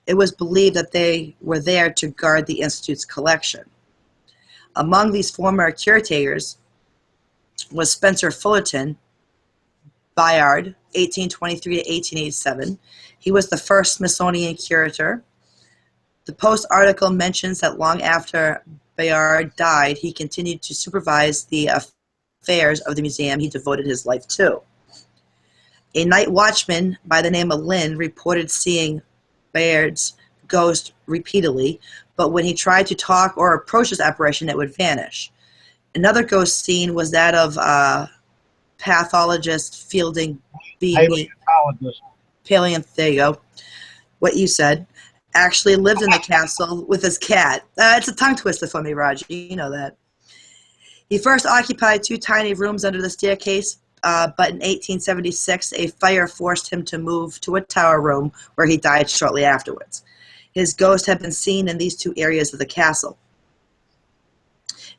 It was believed that they were there to guard the Institute's collection. Among these former curators was Spencer Fullerton Bayard, 1823 to 1887. He was the first Smithsonian curator. The Post article mentions that long after Bayard died, he continued to supervise the affairs of the museum he devoted his life to. A night watchman by the name of Lynn reported seeing Bayard's ghost repeatedly, but when he tried to talk or approach his apparition, it would vanish. Another ghost seen was that of pathologist Fielding B. There you go. What you said. Actually lived in the castle with his cat. It's a tongue twister for me, Roger. You know that. He first occupied 2 tiny rooms under the staircase, but in 1876, a fire forced him to move to a tower room where he died shortly afterwards. His ghost had been seen in these 2 areas of the castle.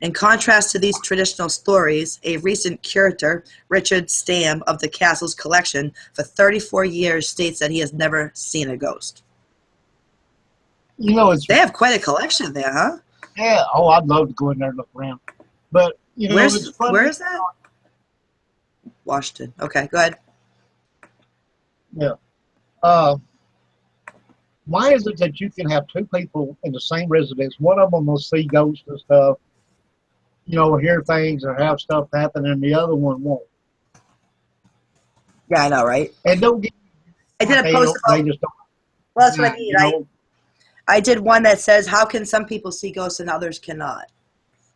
In contrast to these traditional stories, a recent curator, Richard Stamm of the castle's collection, for 34 years states that he has never seen a ghost. You know, they have quite a collection there, huh? Yeah. Oh, I'd love to go in there and look around. But, you know, it's funny. Where is that? Washington. Okay, go ahead. Yeah. Why is it that you can have 2 people in the same residence? One of them will see ghosts and stuff, you know, hear things or have stuff happen, and the other one won't. Yeah, I know, right? And don't get. I did a post about. They just don't. Well, that's what I mean. You know? I did one that says, "How can some people see ghosts and others cannot?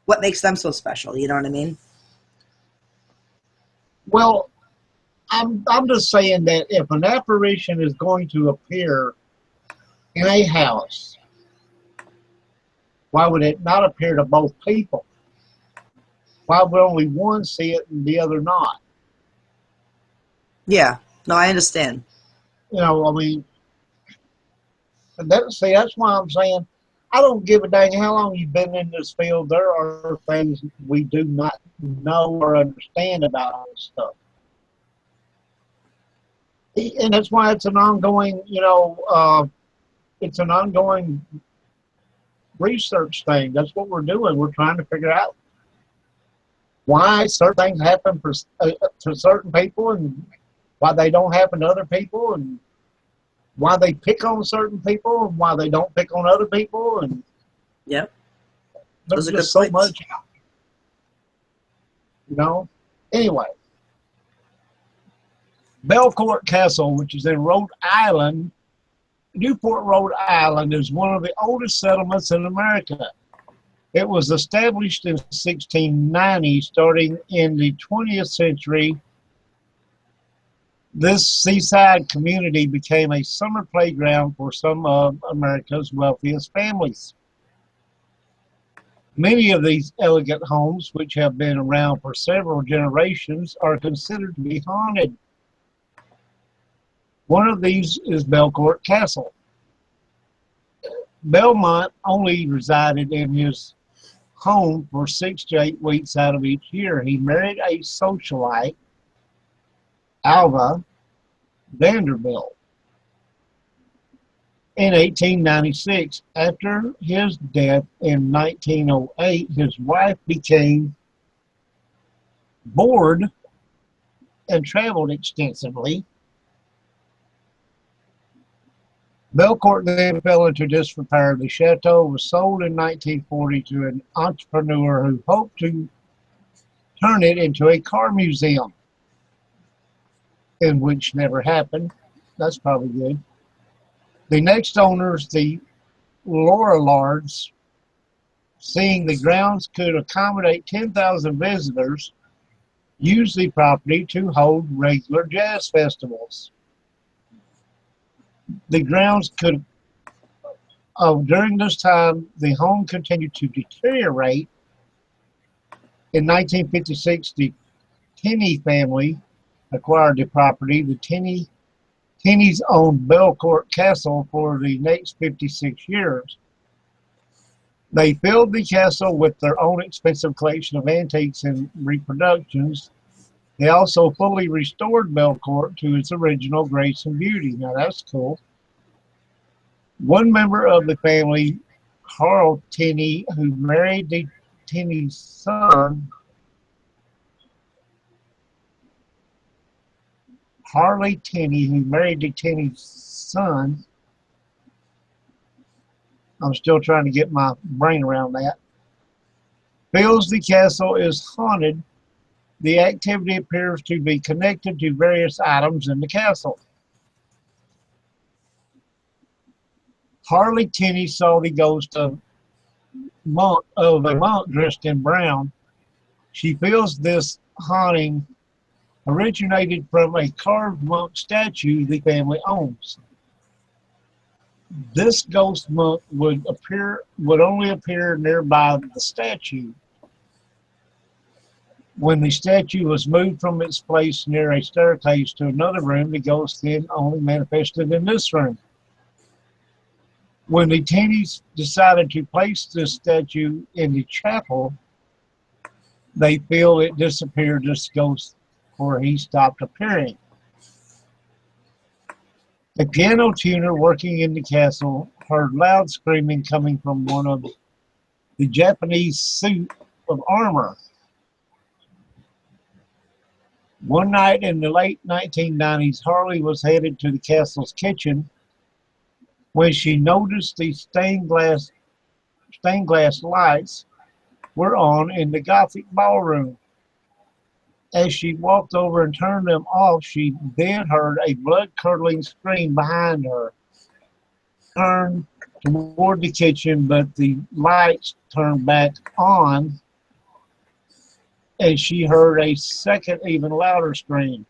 What makes them so special?" You know what I mean? Well, I'm just saying that if an apparition is going to appear in a house, why would it not appear to both people? Why would only one see it and the other not? Yeah. No, I understand. You know, I mean, that's why I'm saying I don't give a dang how long you've been in this field. There are things we do not know or understand about this stuff. And that's why it's an ongoing, you know, it's an ongoing research thing. That's what we're doing. We're trying to figure out why certain things happen to certain people and why they don't happen to other people, and why they pick on certain people and why they don't pick on other people. And yep, there's just so much out there, you know. Anyway, Belcourt Castle, which is in Rhode Island, Newport, Rhode Island, is one of the oldest settlements in America. It was established in 1690. Starting in the 20th century, this seaside community became a summer playground for some of America's wealthiest families. Many of these elegant homes, which have been around for several generations, are considered to be haunted. One of these is Belcourt Castle. Belmont only resided in his home for 6 to 8 weeks out of each year. He married a socialite, Alva Vanderbilt, in 1896. After his death in 1908, his wife became bored and traveled extensively. Belcourt then fell into disrepair. The chateau was sold in 1940 to an entrepreneur who hoped to turn it into a car museum, in which never happened. That's probably good. The next owners, the Lorillards, seeing the grounds could accommodate 10,000 visitors, used the property to hold regular jazz festivals. The grounds could, during this time, the home continued to deteriorate. In 1956, the Tenney family acquired the property. The Tenneys owned Belcourt Castle for the next 56 years. They filled the castle with their own expensive collection of antiques and reproductions. They also fully restored Belcourt to its original grace and beauty. Now that's cool. One member of the family, Harl Tenney, who married the Tenney's son, Harley Tenney, who married the Tenney's son. I'm still trying to get my brain around that. Feels the castle is haunted. The activity appears to be connected to various items in the castle. Harley Tenney saw the ghost of a monk dressed in brown. She feels this haunting originated from a carved monk statue the family owns. This ghost monk would only appear nearby the statue. When the statue was moved from its place near a staircase to another room, the ghost then only manifested in this room. When the Tenneys decided to place this statue in the chapel, they feel it disappeared, this ghost, or he stopped appearing. A piano tuner working in the castle heard loud screaming coming from one of the Japanese suit of armor. One night in the late 1990s, Harley was headed to the castle's kitchen when she noticed the stained glass lights were on in the Gothic ballroom. As she walked over and turned them off, she then heard a blood-curdling scream behind her. Turned toward the kitchen, but the lights turned back on, and she heard a second, even louder scream.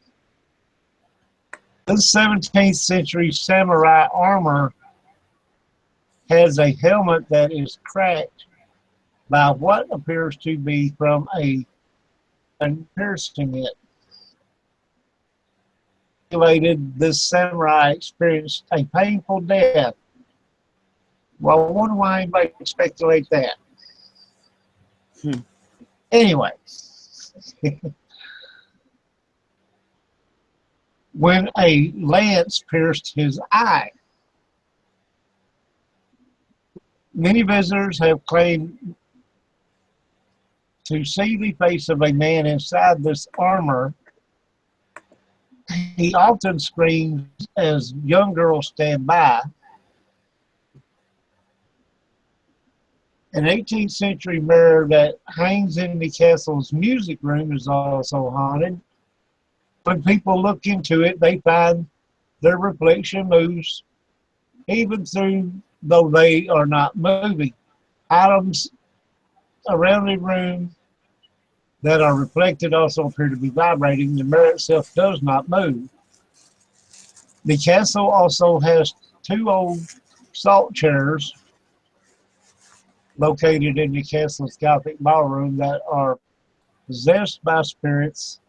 This 17th century samurai armor has a helmet that is cracked by what appears to be from a piercing it. This samurai experienced a painful death. Well, I wonder why anybody would speculate that. Anyway, when a lance pierced his eye, many visitors have claimed to see the face of a man inside this armor. He often screams as young girls stand by. An 18th century mirror that hangs in the castle's music room is also haunted. When people look into it, they find their reflection moves even though they are not moving. Items around the room that are reflected also appear to be vibrating. The mirror itself does not move. The castle also has two old salt chairs located in the castle's Gothic ballroom that are possessed by spirits.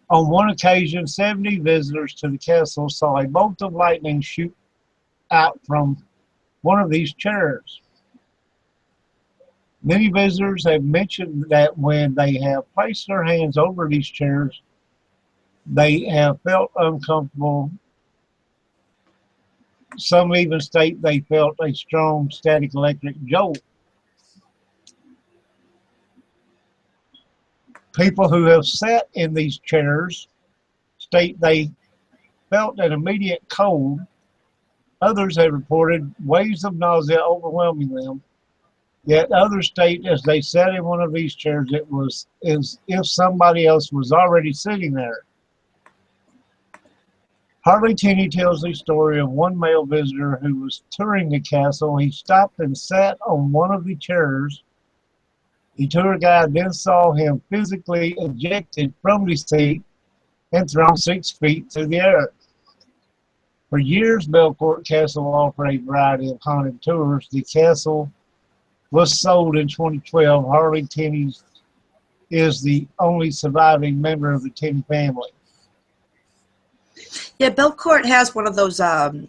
On one occasion, 70 visitors to the castle saw a bolt of lightning shoot out from one of these chairs. Many visitors have mentioned that when they have placed their hands over these chairs, they have felt uncomfortable. Some even state they felt a strong static electric jolt. People who have sat in these chairs state they felt an immediate cold. Others have reported waves of nausea overwhelming them. Yet others state as they sat in one of these chairs, it was as if somebody else was already sitting there. Harley Tinney tells the story of one male visitor who was touring the castle. He stopped and sat on one of the chairs. The tour guide then saw him physically ejected from the seat and thrown 6 feet through the air. For years, Belcourt Castle offered a variety of haunted tours. The castle was sold in 2012. Harley Tinney is the only surviving member of the Tinney family. Yeah, Belcourt has one of those. Oh,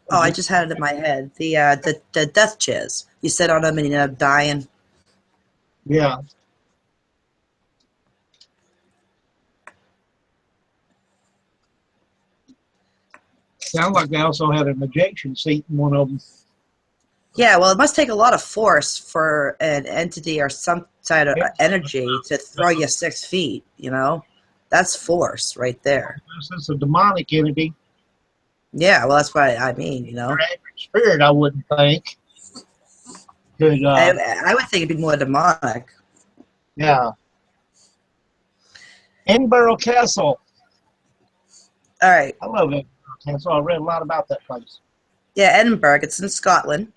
I just had it in my head. The death chairs. You sit on them and you end up dying. Yeah. Sounds like they also had an ejection seat in one of them. Yeah, well, it must take a lot of force for an entity or some side of energy to throw you 6 feet, you know? That's force right there. It's a demonic entity. Yeah, well, that's what I mean, you know? Your average spirit, I wouldn't think. Could, I would think it'd be more demonic. yeah. Edinburgh Castle. All right. I love Edinburgh Castle. I read a lot about that place. Yeah, Edinburgh. It's in Scotland.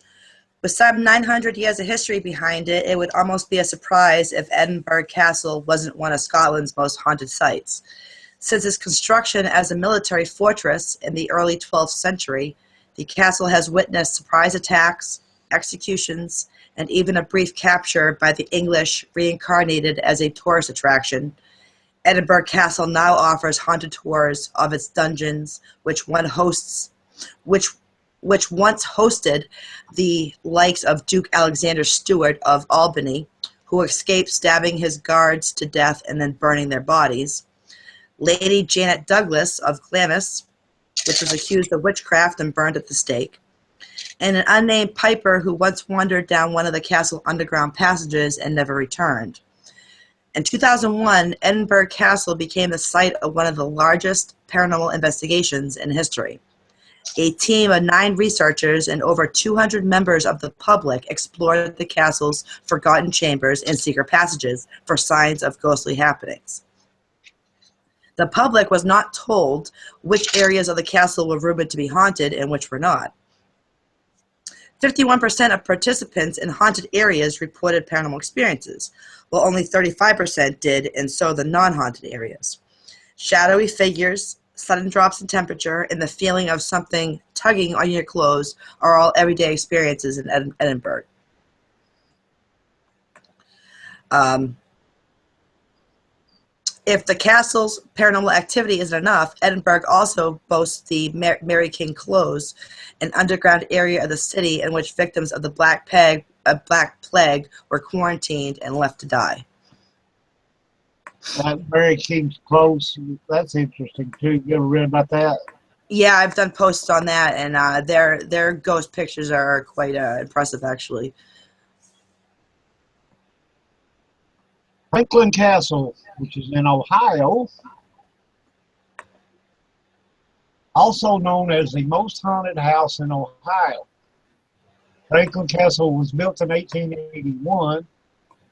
With some 900 years of history behind it, it would almost be a surprise if Edinburgh Castle wasn't one of Scotland's most haunted sites. Since its construction as a military fortress in the early 12th century, the castle has witnessed surprise attacks, executions, and even a brief capture by the English reincarnated as a tourist attraction. Edinburgh Castle now offers haunted tours of its dungeons, which once hosted the likes of Duke Alexander Stewart of Albany, who escaped stabbing his guards to death and then burning their bodies, Lady Janet Douglas of Glamis, which was accused of witchcraft and burned at the stake, and an unnamed piper who once wandered down one of the castle underground passages and never returned. In 2001, Edinburgh Castle became the site of one of the largest paranormal investigations in history. A team of 9 researchers and over 200 members of the public explored the castle's forgotten chambers and secret passages for signs of ghostly happenings. The public was not told which areas of the castle were rumored to be haunted and which were not. 51% of participants in haunted areas reported paranormal experiences, while only 35% did in the non-haunted areas. Shadowy figures, sudden drops in temperature, and the feeling of something tugging on your clothes are all everyday experiences in Edinburgh. If the castle's paranormal activity isn't enough, Edinburgh also boasts the Mary King Close, an underground area of the city in which victims of the Black Plague were quarantined and left to die. That Mary King's Close, that's interesting too. You ever read about that? Yeah, I've done posts on that, and their ghost pictures are quite impressive, actually. Franklin Castle, which is in Ohio, also known as the most haunted house in Ohio. Franklin Castle was built in 1881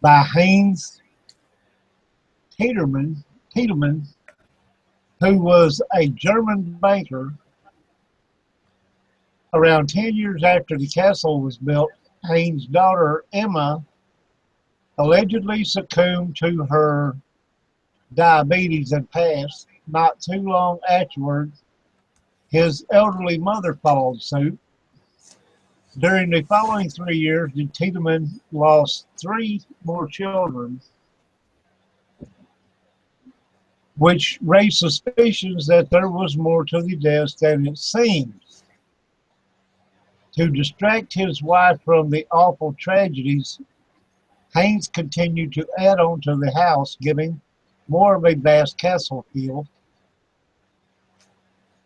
by Heinz Tiedemann, who was a German banker. Around 10 years after the castle was built, Heinz's daughter Emma allegedly succumbed to her diabetes and passed. Not too long afterward, his elderly mother followed suit. During the following 3 years, the Tiedemann lost 3 more children, which raised suspicions that there was more to the deaths than it seemed. To distract his wife from the awful tragedies, Heinz continued to add on to the house, giving more of a vast castle feel.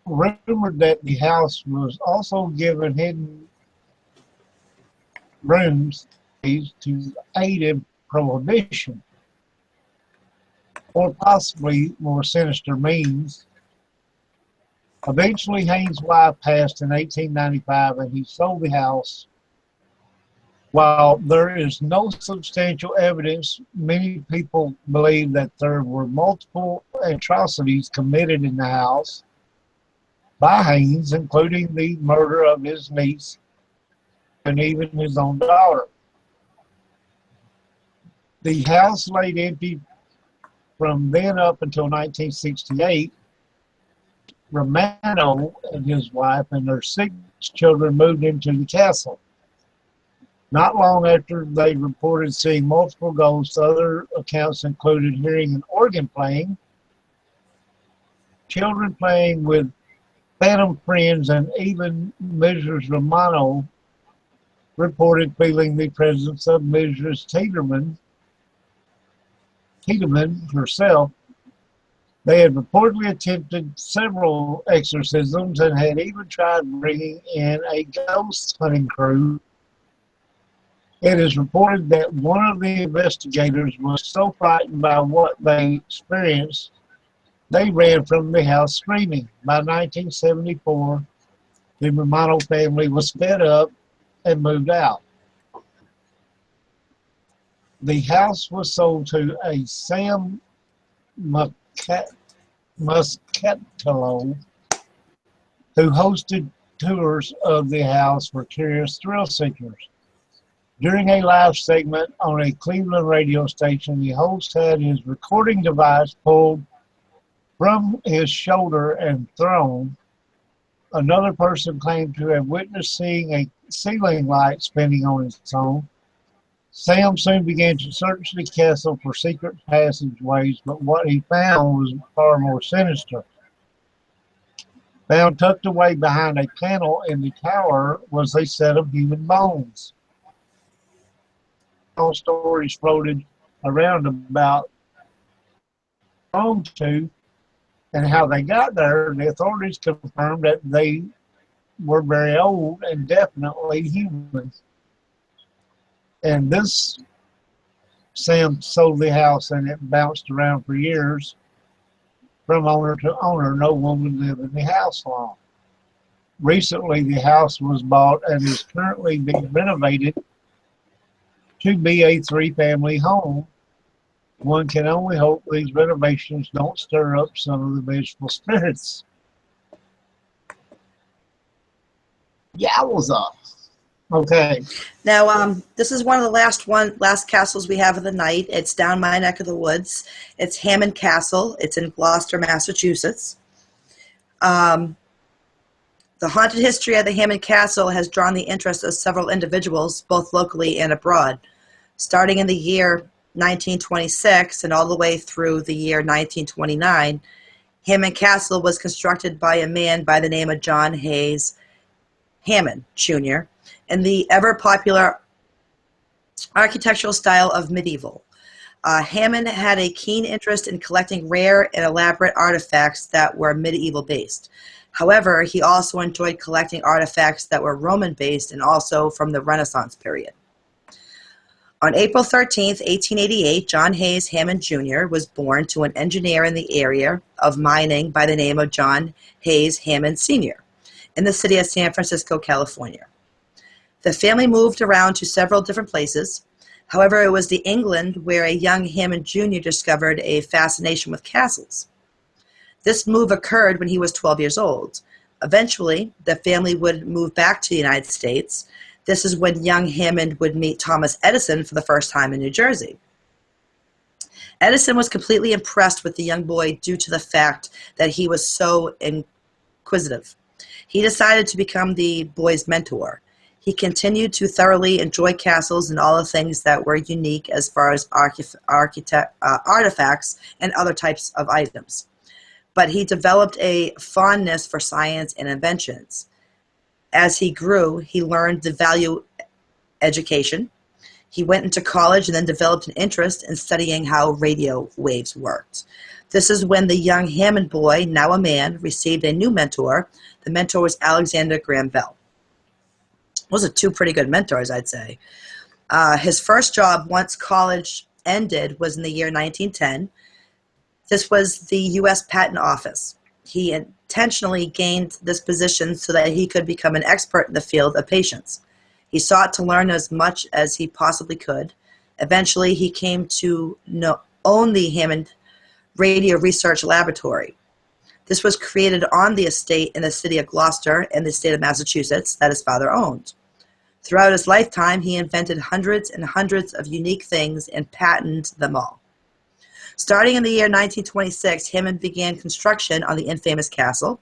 Rumored that the house was also given hidden rooms to aid in prohibition, or possibly more sinister means. Eventually, Heinz's wife passed in 1895, and he sold the house While there is no substantial evidence, many people believe that there were multiple atrocities committed in the house by Haynes, including the murder of his niece and even his own daughter. The house laid empty from then up until 1968. Romano and his wife and their 6 children moved into the castle. Not long after, they reported seeing multiple ghosts. Other accounts included hearing an organ playing, children playing with phantom friends, and even Mrs. Romano reported feeling the presence of Mrs. Tiedemann herself. They had reportedly attempted several exorcisms and had even tried bringing in a ghost hunting crew. It is reported that one of the investigators was so frightened by what they experienced, they ran from the house screaming. By 1974, the Romano family was fed up and moved out. The house was sold to a Sam Muscatello, who hosted tours of the house for curious thrill seekers. During a live segment on a Cleveland radio station, the host had his recording device pulled from his shoulder and thrown. Another person claimed to have witnessed seeing a ceiling light spinning on its own. Sam soon began to search the castle for secret passageways, but what he found was far more sinister. Found tucked away behind a panel in the tower was a set of human bones. All stories floated around about home to and how they got there. The authorities confirmed that they were very old and definitely human. And this Sam sold the house and it bounced around for years from owner to owner. No one would live in the house long. Recently, the house was bought and is currently being renovated to be a 3-family home. One can only hope these renovations don't stir up some of the vengeful spirits. Yowza. Okay. Now, this is one of the last castles we have of the night. It's down my neck of the woods. It's Hammond Castle. It's in Gloucester, Massachusetts. The haunted history of the Hammond Castle has drawn the interest of several individuals, both locally and abroad. Starting in the year 1926 and all the way through the year 1929, Hammond Castle was constructed by a man by the name of John Hayes Hammond, Jr., in the ever-popular architectural style of medieval. Hammond had a keen interest in collecting rare and elaborate artifacts that were medieval-based. However, he also enjoyed collecting artifacts that were Roman-based and also from the Renaissance period. On April 13, 1888, John Hayes Hammond Jr. was born to an engineer in the area of mining by the name of John Hayes Hammond Sr. in the city of San Francisco, California. The family moved around to several different places. However, it was the England where a young Hammond Jr. discovered a fascination with castles. This move occurred when he was 12 years old. Eventually, the family would move back to the United States. This is when young Hammond would meet Thomas Edison for the first time in New Jersey. Edison was completely impressed with the young boy due to the fact that he was so inquisitive. He decided to become the boy's mentor. He continued to thoroughly enjoy castles and all the things that were unique as far as artifacts and other types of items. But he developed a fondness for science and inventions. As he grew, he learned to value education. He went into college and then developed an interest in studying how radio waves worked. This is when the young Hammond boy, now a man, received a new mentor. The mentor was Alexander Graham Bell. Those are 2 pretty good mentors, I'd say. His first job, once college ended, was in the year 1910. This was the U.S. Patent Office. He intentionally gained this position so that he could become an expert in the field of patience. He sought to learn as much as he possibly could. Eventually, he came to own the Hammond Radio Research Laboratory. This was created on the estate in the city of Gloucester in the state of Massachusetts that his father owned. Throughout his lifetime, he invented hundreds and hundreds of unique things and patented them all. Starting in the year 1926, Hammond began construction on the infamous castle.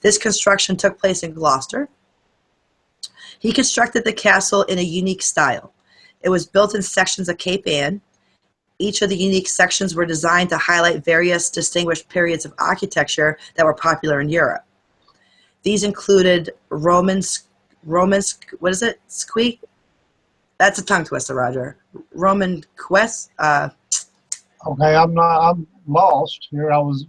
This construction took place in Gloucester. He constructed the castle in a unique style. It was built in sections of Cape Ann. Each of the unique sections were designed to highlight various distinguished periods of architecture that were popular in Europe. These included what is it? Squeak? That's a tongue twister, Roger. Roman quest. Okay, I'm lost here. I was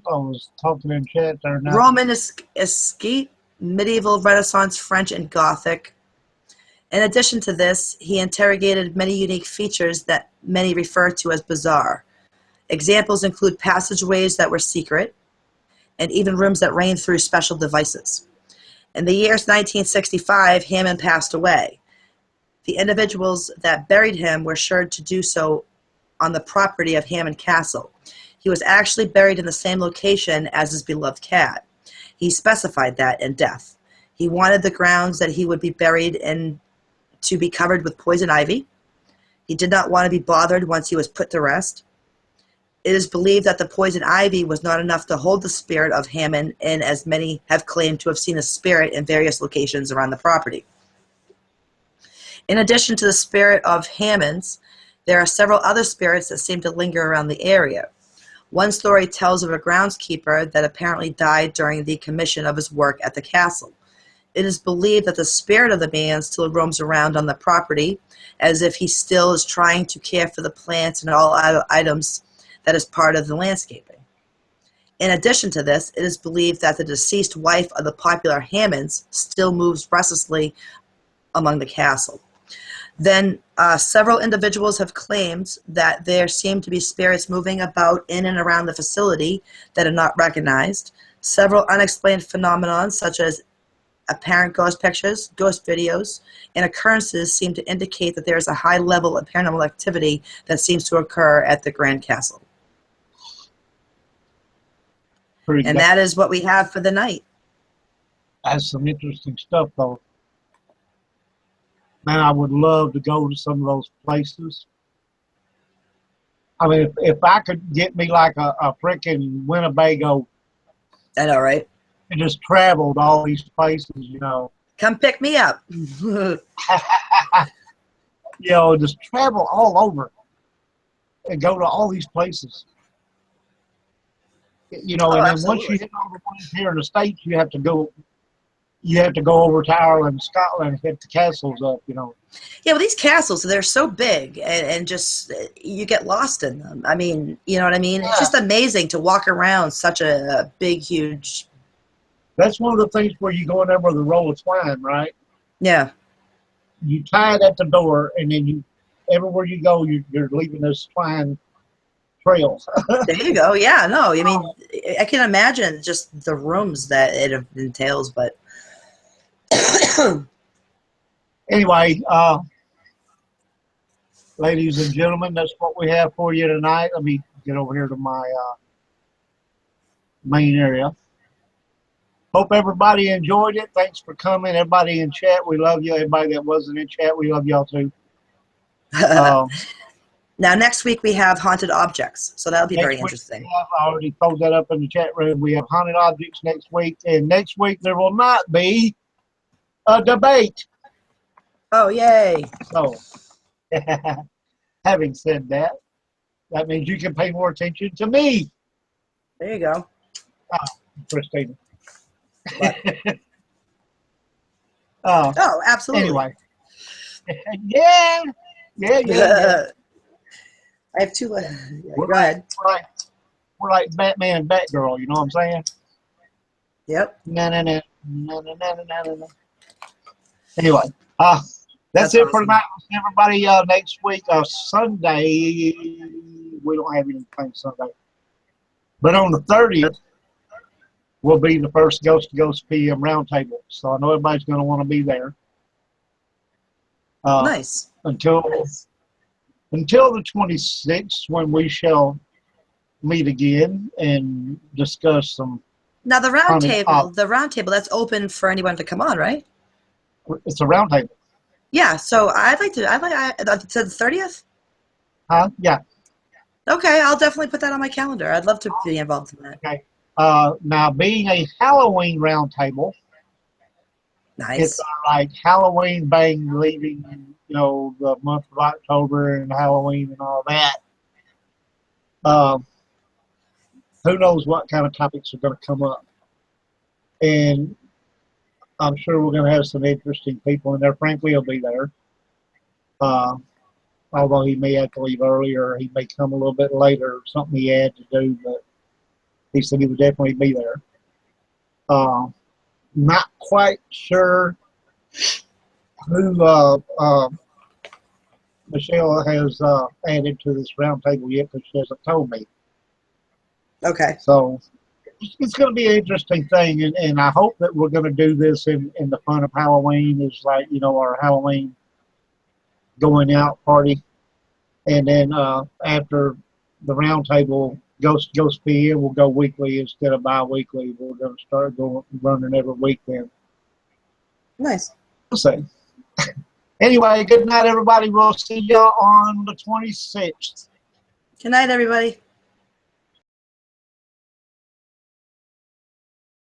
talking in chat there now. Roman escape, medieval, Renaissance, French, and Gothic. In addition to this, he interrogated many unique features that many refer to as bizarre. Examples include passageways that were secret, and even rooms that ran through special devices. In the year 1965, Hammond passed away. The individuals that buried him were sure to do so on the property of Hammond Castle. He was actually buried in the same location as his beloved cat. He specified that in death. He wanted the grounds that he would be buried in to be covered with poison ivy. He did not want to be bothered once he was put to rest. It is believed that the poison ivy was not enough to hold the spirit of Hammond in, as many have claimed to have seen a spirit in various locations around the property. In addition to the spirit of Hammond's, there are several other spirits that seem to linger around the area. One story tells of a groundskeeper that apparently died during the commission of his work at the castle. It is believed that the spirit of the man still roams around on the property, as if he still is trying to care for the plants and all items that is part of the landscaping. In addition to this, it is believed that the deceased wife of the popular Hammonds still moves restlessly among the castle. Then several individuals have claimed that there seem to be spirits moving about in and around the facility that are not recognized. Several unexplained phenomena, such as apparent ghost pictures, ghost videos, and occurrences seem to indicate that there is a high level of paranormal activity that seems to occur at the Grand Castle. And that is what we have for the night. That's some interesting stuff, though. Man, I would love to go to some of those places. I mean, if I could get me like a freaking Winnebago. I know, right? And just travel to all these places, you know. Come pick me up. You know, just travel all over and go to all these places. You know, and then once you hit all the ones here in the States, you have to go over to Ireland, Scotland, and hit the castles up, you know. Yeah, well, these castles, they're so big, and just, you get lost in them. I mean, you know what I mean? Yeah. It's just amazing to walk around such a big, huge... That's one of the things where you go in there with a roll of twine, right? Yeah. You tie it at the door, and then everywhere you go, you're leaving this twine trail. There you go. Yeah, no, I mean, I can imagine just the rooms that it entails, but... Anyway, ladies and gentlemen, that's what we have for you tonight. Let me get over here to my main area. Hope everybody enjoyed it. Thanks for coming. Everybody in chat, we love you. Everybody that wasn't in chat, we love y'all too. Now, next week we have haunted objects, so that'll be very interesting. I already posed that up in the chat room. We have haunted objects next week, and next week there will not be a debate. Oh, yay. So, having said that, that means you can pay more attention to me. There you go. Christina. Oh, absolutely. Anyway. Yeah. I have two. Go ahead. We're like Batman and Batgirl, you know what I'm saying? Yep. No. Anyway, that's it awesome. For tonight. Everybody, next week, Sunday, we don't have anything Sunday. But on the 30th, will be the first Ghost to Ghost PM roundtable. So I know everybody's going to want to be there. uh, Nice. until the 26th, when we shall meet again and discuss some Now haunted. the round table, that's open for anyone to come on, right? It's a round table. Yeah. So it said the 30th. Huh? Yeah. Okay, I'll definitely put that on my calendar. I'd love to be involved in that. Okay. Now, being a Halloween round table, it's Nice. like Halloween bang leaving, the month of October and Halloween and all that. Um, who knows what kind of topics are going to come up. And I'm sure we're going to have some interesting people in there. Frankly, he'll be there. Uh, Although he may have to leave earlier, he may come a little bit later, something he had to do, but he said he would definitely be there. Not quite sure who Michelle has added to this roundtable yet, because she hasn't told me. Okay. So it's going to be an interesting thing, and I hope that we're going to do this in the fun of Halloween. Is like, our Halloween going out party, and then after the roundtable Ghost PN will go weekly instead of bi-weekly. We're going to start running every week then. Nice. We'll see. Anyway, good night, everybody. We'll see y'all on the 26th. Good night, everybody.